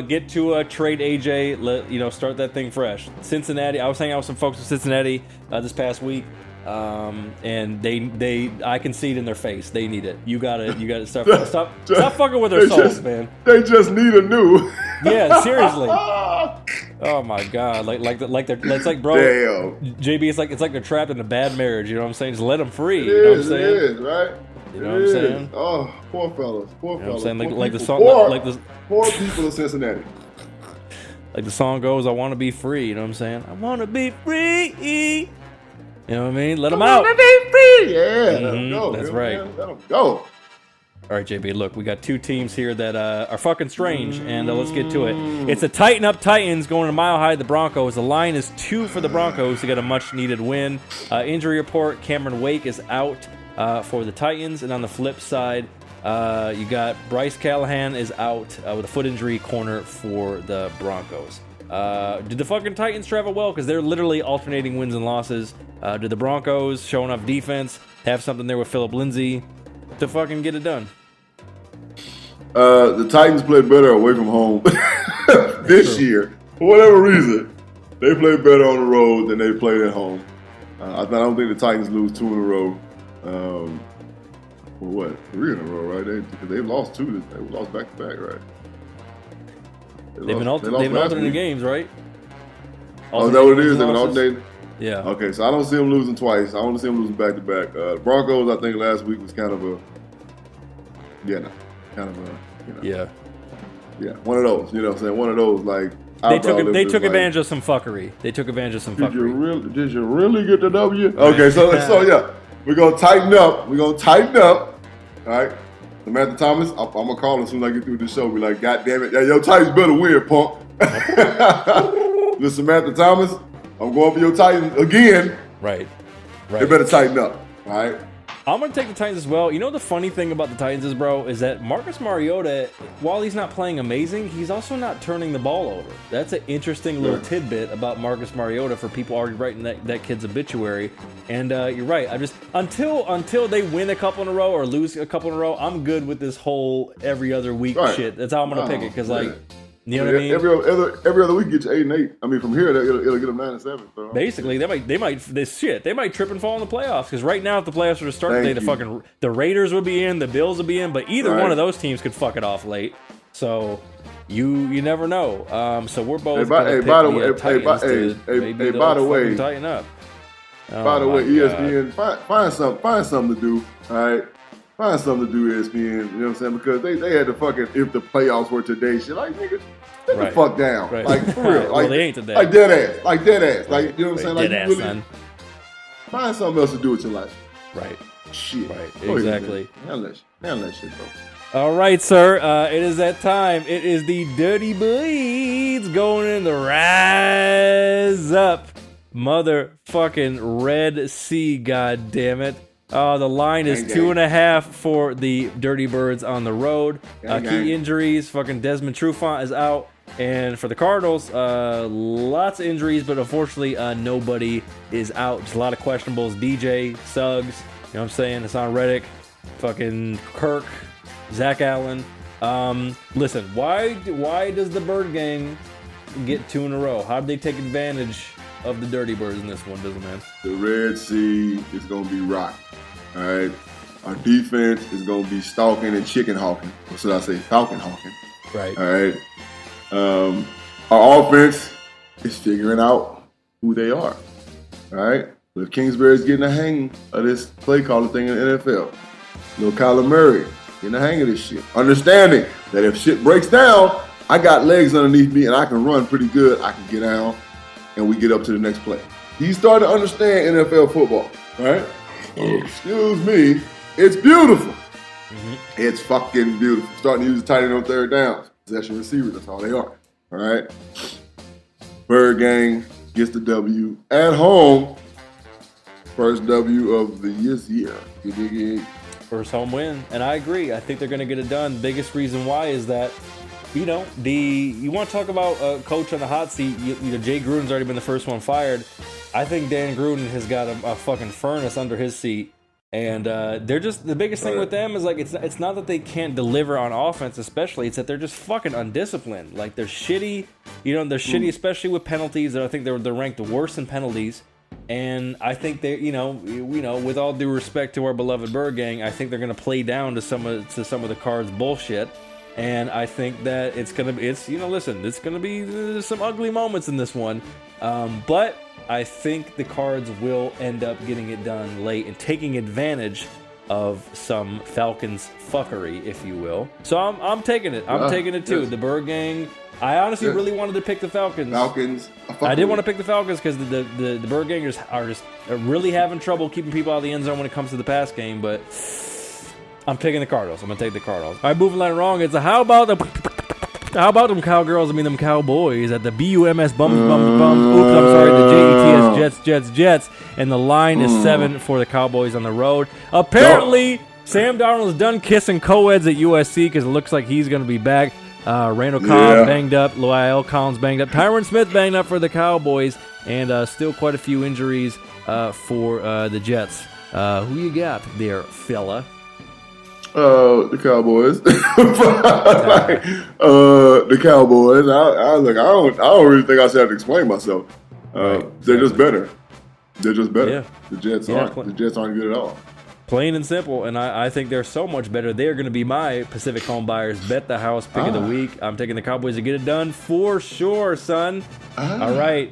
Get to trade AJ. Start that thing fresh. Cincinnati. I was hanging out with some folks in Cincinnati this past week, and I can see it in their face. They need it. You gotta stop fucking with their souls, man. They just need a new. Yeah, seriously. Oh my God! It's like, bro. Damn. JB, it's like they're trapped in a bad marriage. You know what I'm saying? Just let them free. It you know what I'm is, saying? It is, right? You know what I'm saying? Oh, poor fellas. You know what I'm saying? Poor people in Cincinnati. Like the song goes, I want to be free. You know what I'm saying? I want to be free. You know what I mean? Let them out. I want to be free. Yeah, let them go. That's right. Let them go. All right, JB, look, we got 2 teams here that are fucking strange, and let's get to it. It's the Tighten Up Titans going to Mile High, the Broncos. The line is 2 for the Broncos to get a much-needed win. Injury report, Cameron Wake is out for the Titans, and on the flip side, you got Bryce Callahan is out with a foot injury, corner for the Broncos. Did the fucking Titans travel well? Because they're literally alternating wins and losses. Did the Broncos, showing off defense, have something there with Philip Lindsay to fucking get it done? The Titans played better away from home this year. For whatever reason, they played better on the road than they played at home. I don't think the Titans lose 2 in a row. Well, what? 3 in a row, right? Because they've lost 2. They lost back to back, right? They've been alternating games, right? Oh, is that what it is? They've been alternating? Yeah. Okay, so I don't see them losing twice. I want to see them losing back to back. Broncos, I think last week was kind of a, yeah, one of those. You know what I'm saying? One of those like they took advantage of some fuckery. Did you really get the W? Okay, so yeah, we're gonna tighten up. All right. Samantha Thomas, I'm gonna call as soon as I get through this show. Be like, God damn it, yo, Titans better win, punk. Miss Samantha Thomas, I'm going for your Titans again. Right. They better tighten up. All right. I'm going to take the Titans as well. You know the funny thing about the Titans is, bro, is that Marcus Mariota, while he's not playing amazing, he's also not turning the ball over. That's an interesting little tidbit about Marcus Mariota for people already writing that kid's obituary. And you're right. I just until they win a couple in a row or lose a couple in a row, I'm good with this whole every other week shit. That's how I'm going to pick it because you know what I mean? Every other week gets you 8-8. I mean, from here it'll get them 9-7. So. Basically, they might trip and fall in the playoffs because right now, if the playoffs were to start today, the Raiders would be in, the Bills would be in, but either one of those teams could fuck it off late. So you never know. So we're both by the way, tighten up. By the way, ESPN, find something to do. All right. Find something to do, ESPN, you know what I'm saying? Because they had to fucking, if the playoffs were today, shit, like, nigga, get the fuck down. Right. Like, for real. Well, they ain't today. Like, dead ass. Like, you know what I'm saying? Like, dead you ass, really son. Find something else to do with your life. Right. Shit. Right. Exactly. Handle that shit, bro. All right, sir. It is that time. It is the Dirty Bleeds going in the Rise Up motherfucking Red Sea, goddammit. The line is 2.5 for the Dirty Birds on the road. Key injuries, fucking Desmond Trufant is out. And for the Cardinals, lots of injuries, but unfortunately, nobody is out. Just a lot of questionables. DJ, Suggs, you know what I'm saying? Hassan Reddick, fucking Kirk, Zach Allen. Listen, why does the Birdgang get 2 in a row? How did they take advantage of the Dirty Birds in this one, Dizzle Man? The Red Sea is going to be rocky. All right. Our defense is going to be stalking and chicken hawking. Or should I say falcon hawking? Right. All right. Our offense is figuring out who they are. All right. If Kingsbury's getting the hang of this play calling thing in the NFL, little Kyler Murray getting the hang of this shit. Understanding that if shit breaks down, I got legs underneath me and I can run pretty good. I can get down and we get up to the next play. He's starting to understand NFL football, right? Excuse me. It's beautiful. Mm-hmm. It's fucking beautiful. Starting to use the tight end on third downs. Possession receivers, that's all they are. All right? Birdgang gets the W at home. First W of the year. You dig it? First home win. And I agree. I think they're going to get it done. Biggest reason why is that, you know, you want to talk about a coach on the hot seat. You know, Jay Gruden's already been the first one fired. I think Dan Gruden has got a fucking furnace under his seat. And they're just, the biggest thing with them is like, it's not that they can't deliver on offense, especially, it's that they're just fucking undisciplined. Like, they're shitty, you know, they're shitty, especially with penalties. I think they're ranked the worst in penalties. And I think they, you know, with all due respect to our beloved Birdgang, I think they're going to play down to some of the Cards' bullshit. And I think that it's going to be some ugly moments in this one. But I think the Cards will end up getting it done late and taking advantage of some Falcons fuckery, if you will. So I'm taking it. I'm taking it too. Yes. The Birdgang. I honestly really wanted to pick the Falcons. I did want to pick the Falcons because the Birdgangers are just really having trouble keeping people out of the end zone when it comes to the pass game. But I'm picking the Cardinals. I'm gonna take the Cardinals. All right, moving right along. It's how about them cowgirls? I mean them cowboys at the BUMS bums. Oops, I'm sorry. The Jets. And the line is 7 for the Cowboys on the road. Apparently, Sam Darnold is done kissing co-eds at USC because it looks like he's gonna be back. Randall Cobb banged up. Lyle Collins banged up. Tyron Smith banged up for the Cowboys. And still quite a few injuries for the Jets. Who you got there, fella? The Cowboys. The Cowboys. I don't really think I should have to explain myself. They're just better. They're just better. Yeah. The Jets aren't. The Jets aren't good at all. Plain and simple, and I think they're so much better. They're going to be my Pacific Home Buyers Bet the House pick of the week. I'm taking the Cowboys to get it done for sure, son. All right.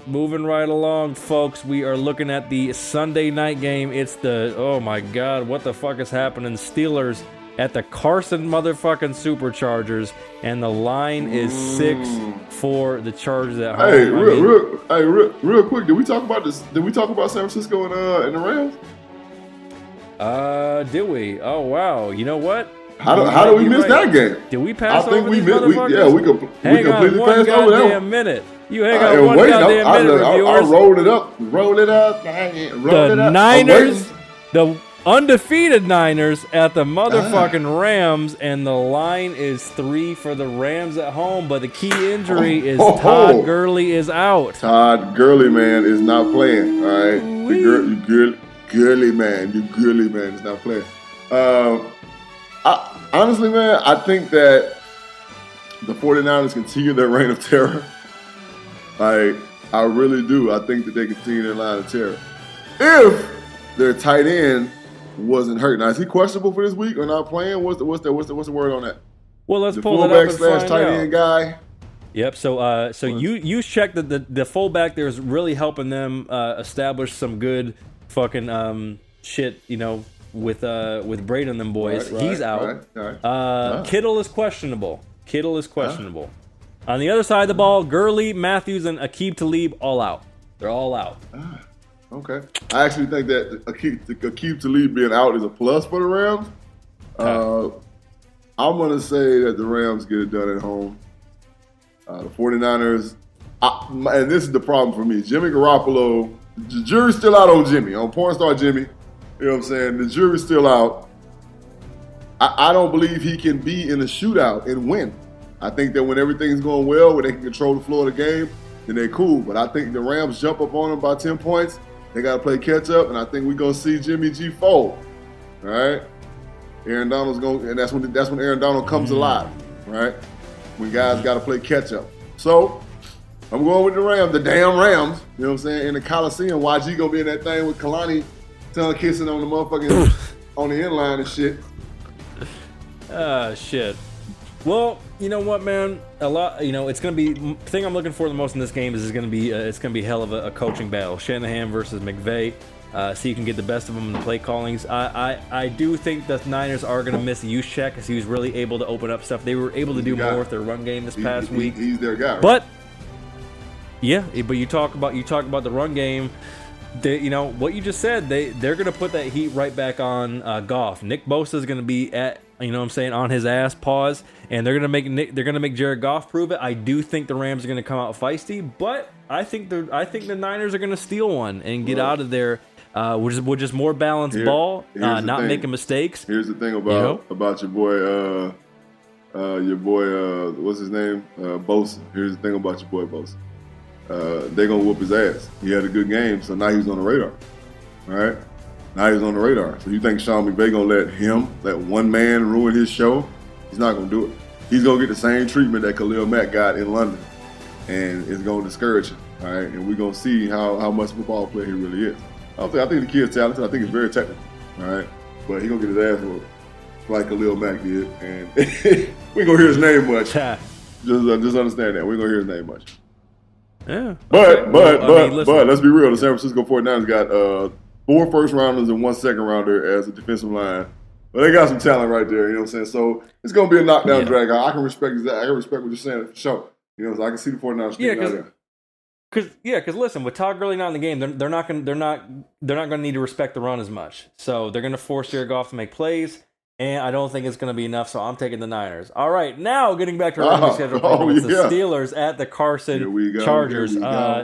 Moving right along, folks. We are looking at the Sunday night game. It's the, oh my God, what the fuck is happening? Steelers at the Carson motherfucking Superchargers, and the line is 6 for the Chargers at home. Hey, real quick, did we talk about this? Did we talk about San Francisco and the Rams? Did we? Oh wow! You know what? How do we miss that game? Did we pass over we these motherfuckers? We completely passed over that one. Minute. You hang on one goddamn minute, reviewers. I rolled it up. The Niners, the undefeated Niners at the motherfucking Rams, and the line is 3 for the Rams at home. But the key injury is Todd Gurley is out. Todd Gurley, man, is not playing. All right, the Gurley man is not playing. Honestly, man, I think that the 49ers continue their reign of terror. I really do. I think that they continue their line of terror. If their tight end wasn't hurt. Now, is he questionable for this week or not playing? What's the word on that? Well, let's pull it up and find tight end guy. Yep. So you checked that the fullback there's really helping them establish some good fucking shit. You know, with Braden and them boys. Right, he's out. Right. Kittle is questionable. On the other side of the ball, Gurley, Matthews, and Aqib Talib all out. They're all out. Okay. I actually think that Aqib Talib being out is a plus for the Rams. I'm going to say that the Rams get it done at home. The 49ers, and this is the problem for me. Jimmy Garoppolo, the jury's still out on Jimmy, on porn star Jimmy. You know what I'm saying? The jury's still out. I don't believe he can be in a shootout and win. I think that when everything's going well, when they can control the flow of the game, then they're cool. But I think the Rams jump up on them by 10 points. They got to play catch up, and I think we're going to see Jimmy G fold. All right? Aaron Donald's going, and that's when Aaron Donald comes alive, right? When guys got to play catch up. So I'm going with the Rams, the damn Rams. You know what I'm saying? In the Coliseum, YG gonna be in that thing with Kalani, tongue kissing on the motherfucking on the end line and shit. Shit. Well, you know what, man? It's gonna be the thing I'm looking for the most in this game is it's gonna be hell of a coaching battle. Shanahan versus McVay. So you can get the best of them in the play callings. I do think the Niners are going to miss Juszczyk because he was really able to open up stuff. They were able to do more with their run game this past week. He's their guy. Right? But you talk about the run game. What you just said. They're going to put that heat right back on Goff. Nick Bosa is going to be at on his ass pause, and they're going to make Jared Goff prove it. I do think the Rams are going to come out feisty, but I think the Niners are going to steal one and get out of there. With just more balanced ball, not making mistakes. Here's the thing about your boy, what's his name, Bosa. Here's the thing about your boy Bosa. They're gonna whoop his ass. He had a good game, so now he's on the radar. All right, now he's on the radar. So you think Sean McVay gonna let one man ruin his show? He's not gonna do it. He's gonna get the same treatment that Khalil Mack got in London, and it's gonna discourage him. All right, and we're gonna see how much football player he really is. I think the kid's talented. I think he's very technical. All right, but he's gonna get his ass whooped like Khalil Mack did, and we ain't gonna hear his name much. Just understand that we ain't gonna hear his name much. Yeah. But let's be real. The San Francisco 49ers got 4 first rounders and 1 second rounder as a defensive line. But they got some talent right there. You know what I'm saying? So it's gonna be a knockdown drag. I can respect that. I can respect what you're saying for sure. You know, so I can see the 49ers sticking out there. Because listen, with Todd Gurley not in the game, they're not gonna need to respect the run as much. So they're gonna force Jared Goff to make plays, and I don't think it's gonna be enough. So I'm taking the Niners. All right, now getting back to our regular schedule problem, it's the Steelers at the Carson Chargers.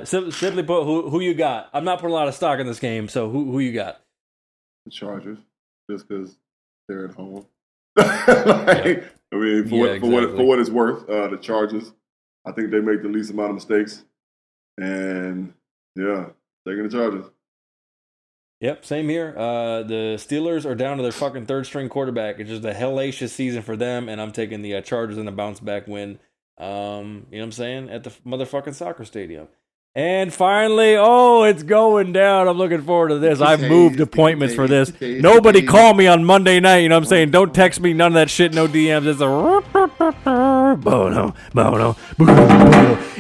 Simply put, who you got? I'm not putting a lot of stock in this game, so who you got? The Chargers, just because they're at home. For what it's worth, the Chargers. I think they make the least amount of mistakes. And, taking the Chargers. Yep, same here. The Steelers are down to their fucking third-string quarterback. It's just a hellacious season for them, and I'm taking the Chargers in a bounce-back win, you know what I'm saying, at the motherfucking soccer stadium. And finally, it's going down. I'm looking forward to this. I've moved appointments for this. Nobody call me on Monday night, you know what I'm saying? Don't text me, none of that shit, no DMs. It's a bono.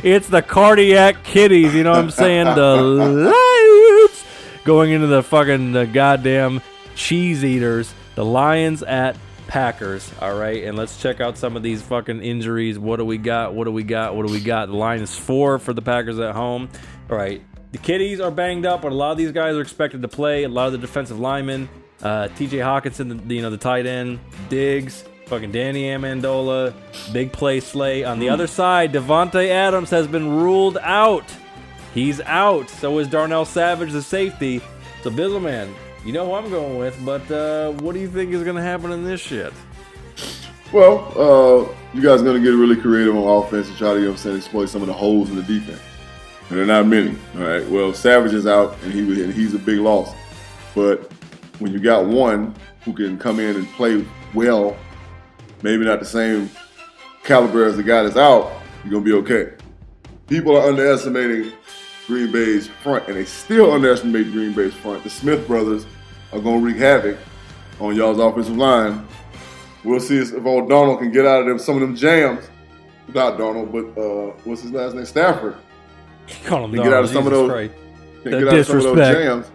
It's the Cardiac Kitties, you know what I'm saying? The Lions going into the fucking goddamn cheese eaters. The Lions at Packers, all right? And let's check out some of these fucking injuries. What do we got? The line is 4 for the Packers at home. All right. The Kitties are banged up, but a lot of these guys are expected to play. A lot of the defensive linemen. TJ Hawkinson, the tight end. Diggs. Fucking Danny Amendola. Big play Slay. On the other side, Devontae Adams has been ruled out. He's out. So is Darnell Savage, the safety. So, Bizzleman, you know who I'm going with, but what do you think is going to happen in this shit? Well, you guys are going to get really creative on offense and try to, exploit some of the holes in the defense. And they're not many, all right? Well, Savage is out, and he's a big loss. But when you got one who can come in and play well, maybe not the same caliber as the guy that's out, you're going to be okay. People are underestimating Green Bay's front, and they still underestimate Green Bay's front. The Smith brothers are going to wreak havoc on y'all's offensive line. We'll see if old Donald can get out of some of them jams. Not Donald, but what's his last name? Stafford. Call him Donald. Get out of some of those. Get out of some of those jams.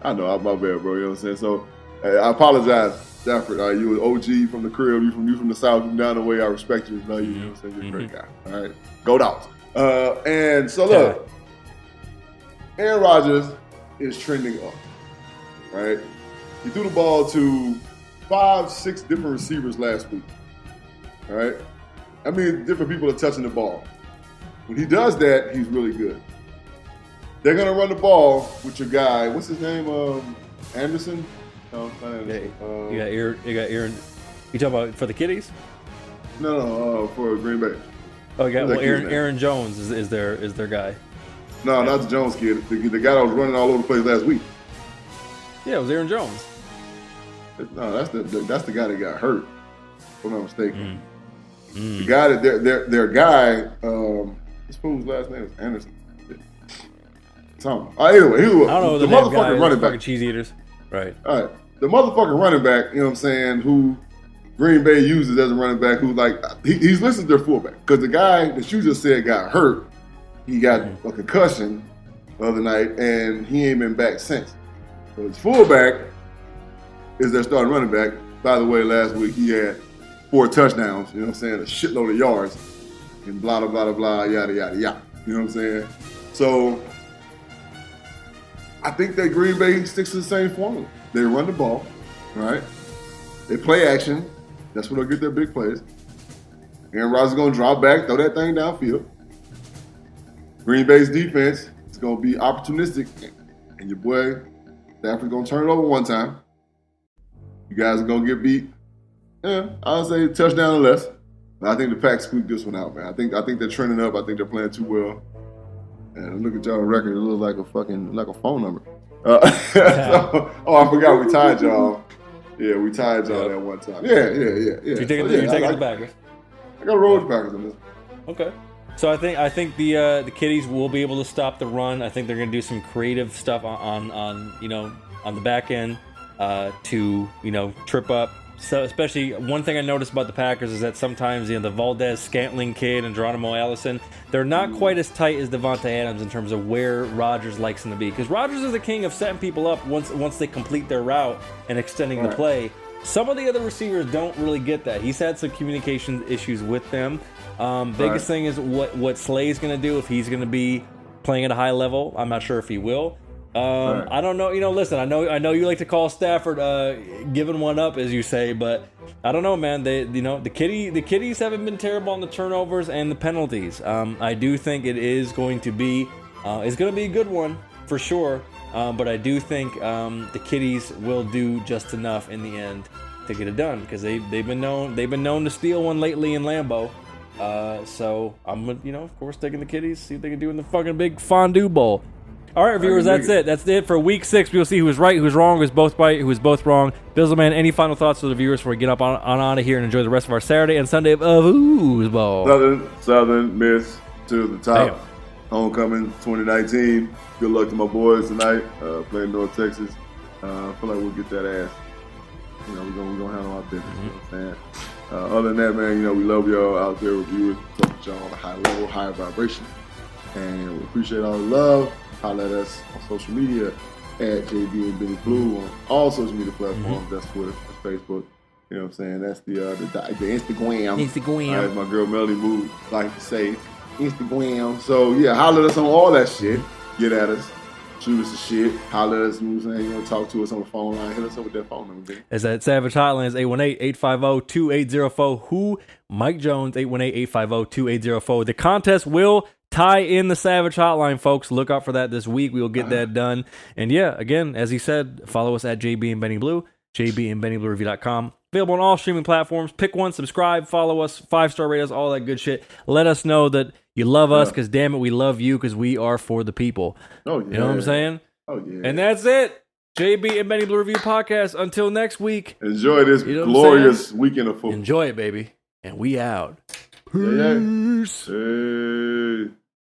I know, my bad, bro. You know what I'm saying? So I apologize, Stafford. You an OG from the crib. You from the South. You from down the way. I respect you. Love you. You know what I'm saying? You're a great guy. All right, go Dogs. And so look. Aaron Rodgers is trending up, right? He threw the ball to 5-6 different receivers last week, all right? I mean, different people are touching the ball. When he does that, he's really good. They're going to run the ball with your guy. What's his name? Anderson? No, not Anderson. You got Aaron. You talking about for the Kitties? No, for Green Bay. Oh, Aaron Jones is their guy. No, not the Jones kid. The guy that was running all over the place last week. Yeah, it was Aaron Jones. No, that's the guy that got hurt. If I'm not mistaken. The guy that their guy, this fool's last name is Anderson. Something. Anyway, he was I don't know the motherfucking running back. Fucking cheese eaters. Right. All right. The motherfucking running back, you know what I'm saying, who Green Bay uses as a running back, who like he's listed their fullback. Because the guy that you just said got hurt, he got a concussion the other night, and he ain't been back since. So his fullback is their starting running back. By the way, last week he had 4 touchdowns, you know what I'm saying, a shitload of yards, and blah, blah, blah, blah, blah, yada, yada, yada. You know what I'm saying? So I think that Green Bay sticks to the same formula. They run the ball, right? They play action. That's where they'll get their big plays. Aaron Rodgers is going to drop back, throw that thing downfield. Green Bay's defense is going to be opportunistic, and your boy Stafford's going to turn it over one time. You guys are going to get beat. Yeah, I'll say touchdown or less. But I think the Pack squeaked this one out, man. I think they're trending up. I think they're playing too well. And look at y'all record. It looks like a phone number. I forgot we tied y'all. Yeah, we tied y'all that one time. Yeah. You're taking the Packers. I got to roll with the Packers on this. Okay. So I think the Kitties will be able to stop the run. I think they're going to do some creative stuff on the back end to trip up. So especially one thing I noticed about the Packers is that sometimes the Valdez Scantling kid and Geronimo Allison, they're not quite as tight as Devontae Adams in terms of where Rodgers likes them to be. Because Rodgers is the king of setting people up once they complete their route and extending the play. Some of the other receivers don't really get that. He's had some communication issues with them. Biggest thing is what Slay's going to do if he's going to be playing at a high level. I'm not sure if he will. I don't know. Listen, I know you like to call Stafford giving one up, as you say, but I don't know, man. The Kitties haven't been terrible on the turnovers and the penalties. I do think it is going to be a good one for sure. But I do think the Kitties will do just enough in the end to get it done because they've been known to steal one lately in Lambeau. So I'm of course taking the Kitties, see what they can do in the fucking big fondue bowl. All right, viewers, that's it. That's it for week 6. We'll see who was right, who was wrong, who was both right, who was both wrong. Bizzleman, any final thoughts to the viewers before we get up on out of here and enjoy the rest of our Saturday and Sunday of football? Southern Miss to the top. Damn. Homecoming 2019. Good luck to my boys tonight playing North Texas. I feel like we'll get that ass. We're gonna handle our business. You know what I'm saying? Other than that, man, we love y'all out there, reviewers. Talk with y'all on a high level, high vibration. And we appreciate all the love. Holler at us on social media at JB and Benny Blue on all social media platforms. That's Twitter, that's Facebook. You know what I'm saying? That's the Instagram. Instagram. As my girl Melody Mood like to say, Instagram. So yeah, holler at us on all that shit. Get at us. Shoot us a shit. Holler at us. You know what I'm saying? You want to talk to us on the phone line? Hit us up with that phone number, baby. It's at Savage Hotlines 818-850-2804. Who? Mike Jones 818-850-2804. The contest will tie in the Savage Hotline, folks. Look out for that this week. We will get that done. And yeah, again, as he said, follow us at JB and Benny Blue, jbandbennybluereview.com. Available on all streaming platforms. Pick one, subscribe, follow us, 5-star rate us, all that good shit. Let us know that you love us, because damn it, we love you, because we are for the people. Oh, yeah. You know what I'm saying? Oh, yeah. And that's it. JB and Benny Blue Review Podcast. Until next week. Enjoy this glorious weekend of football. Enjoy it, baby. And we out. Peace. Hey.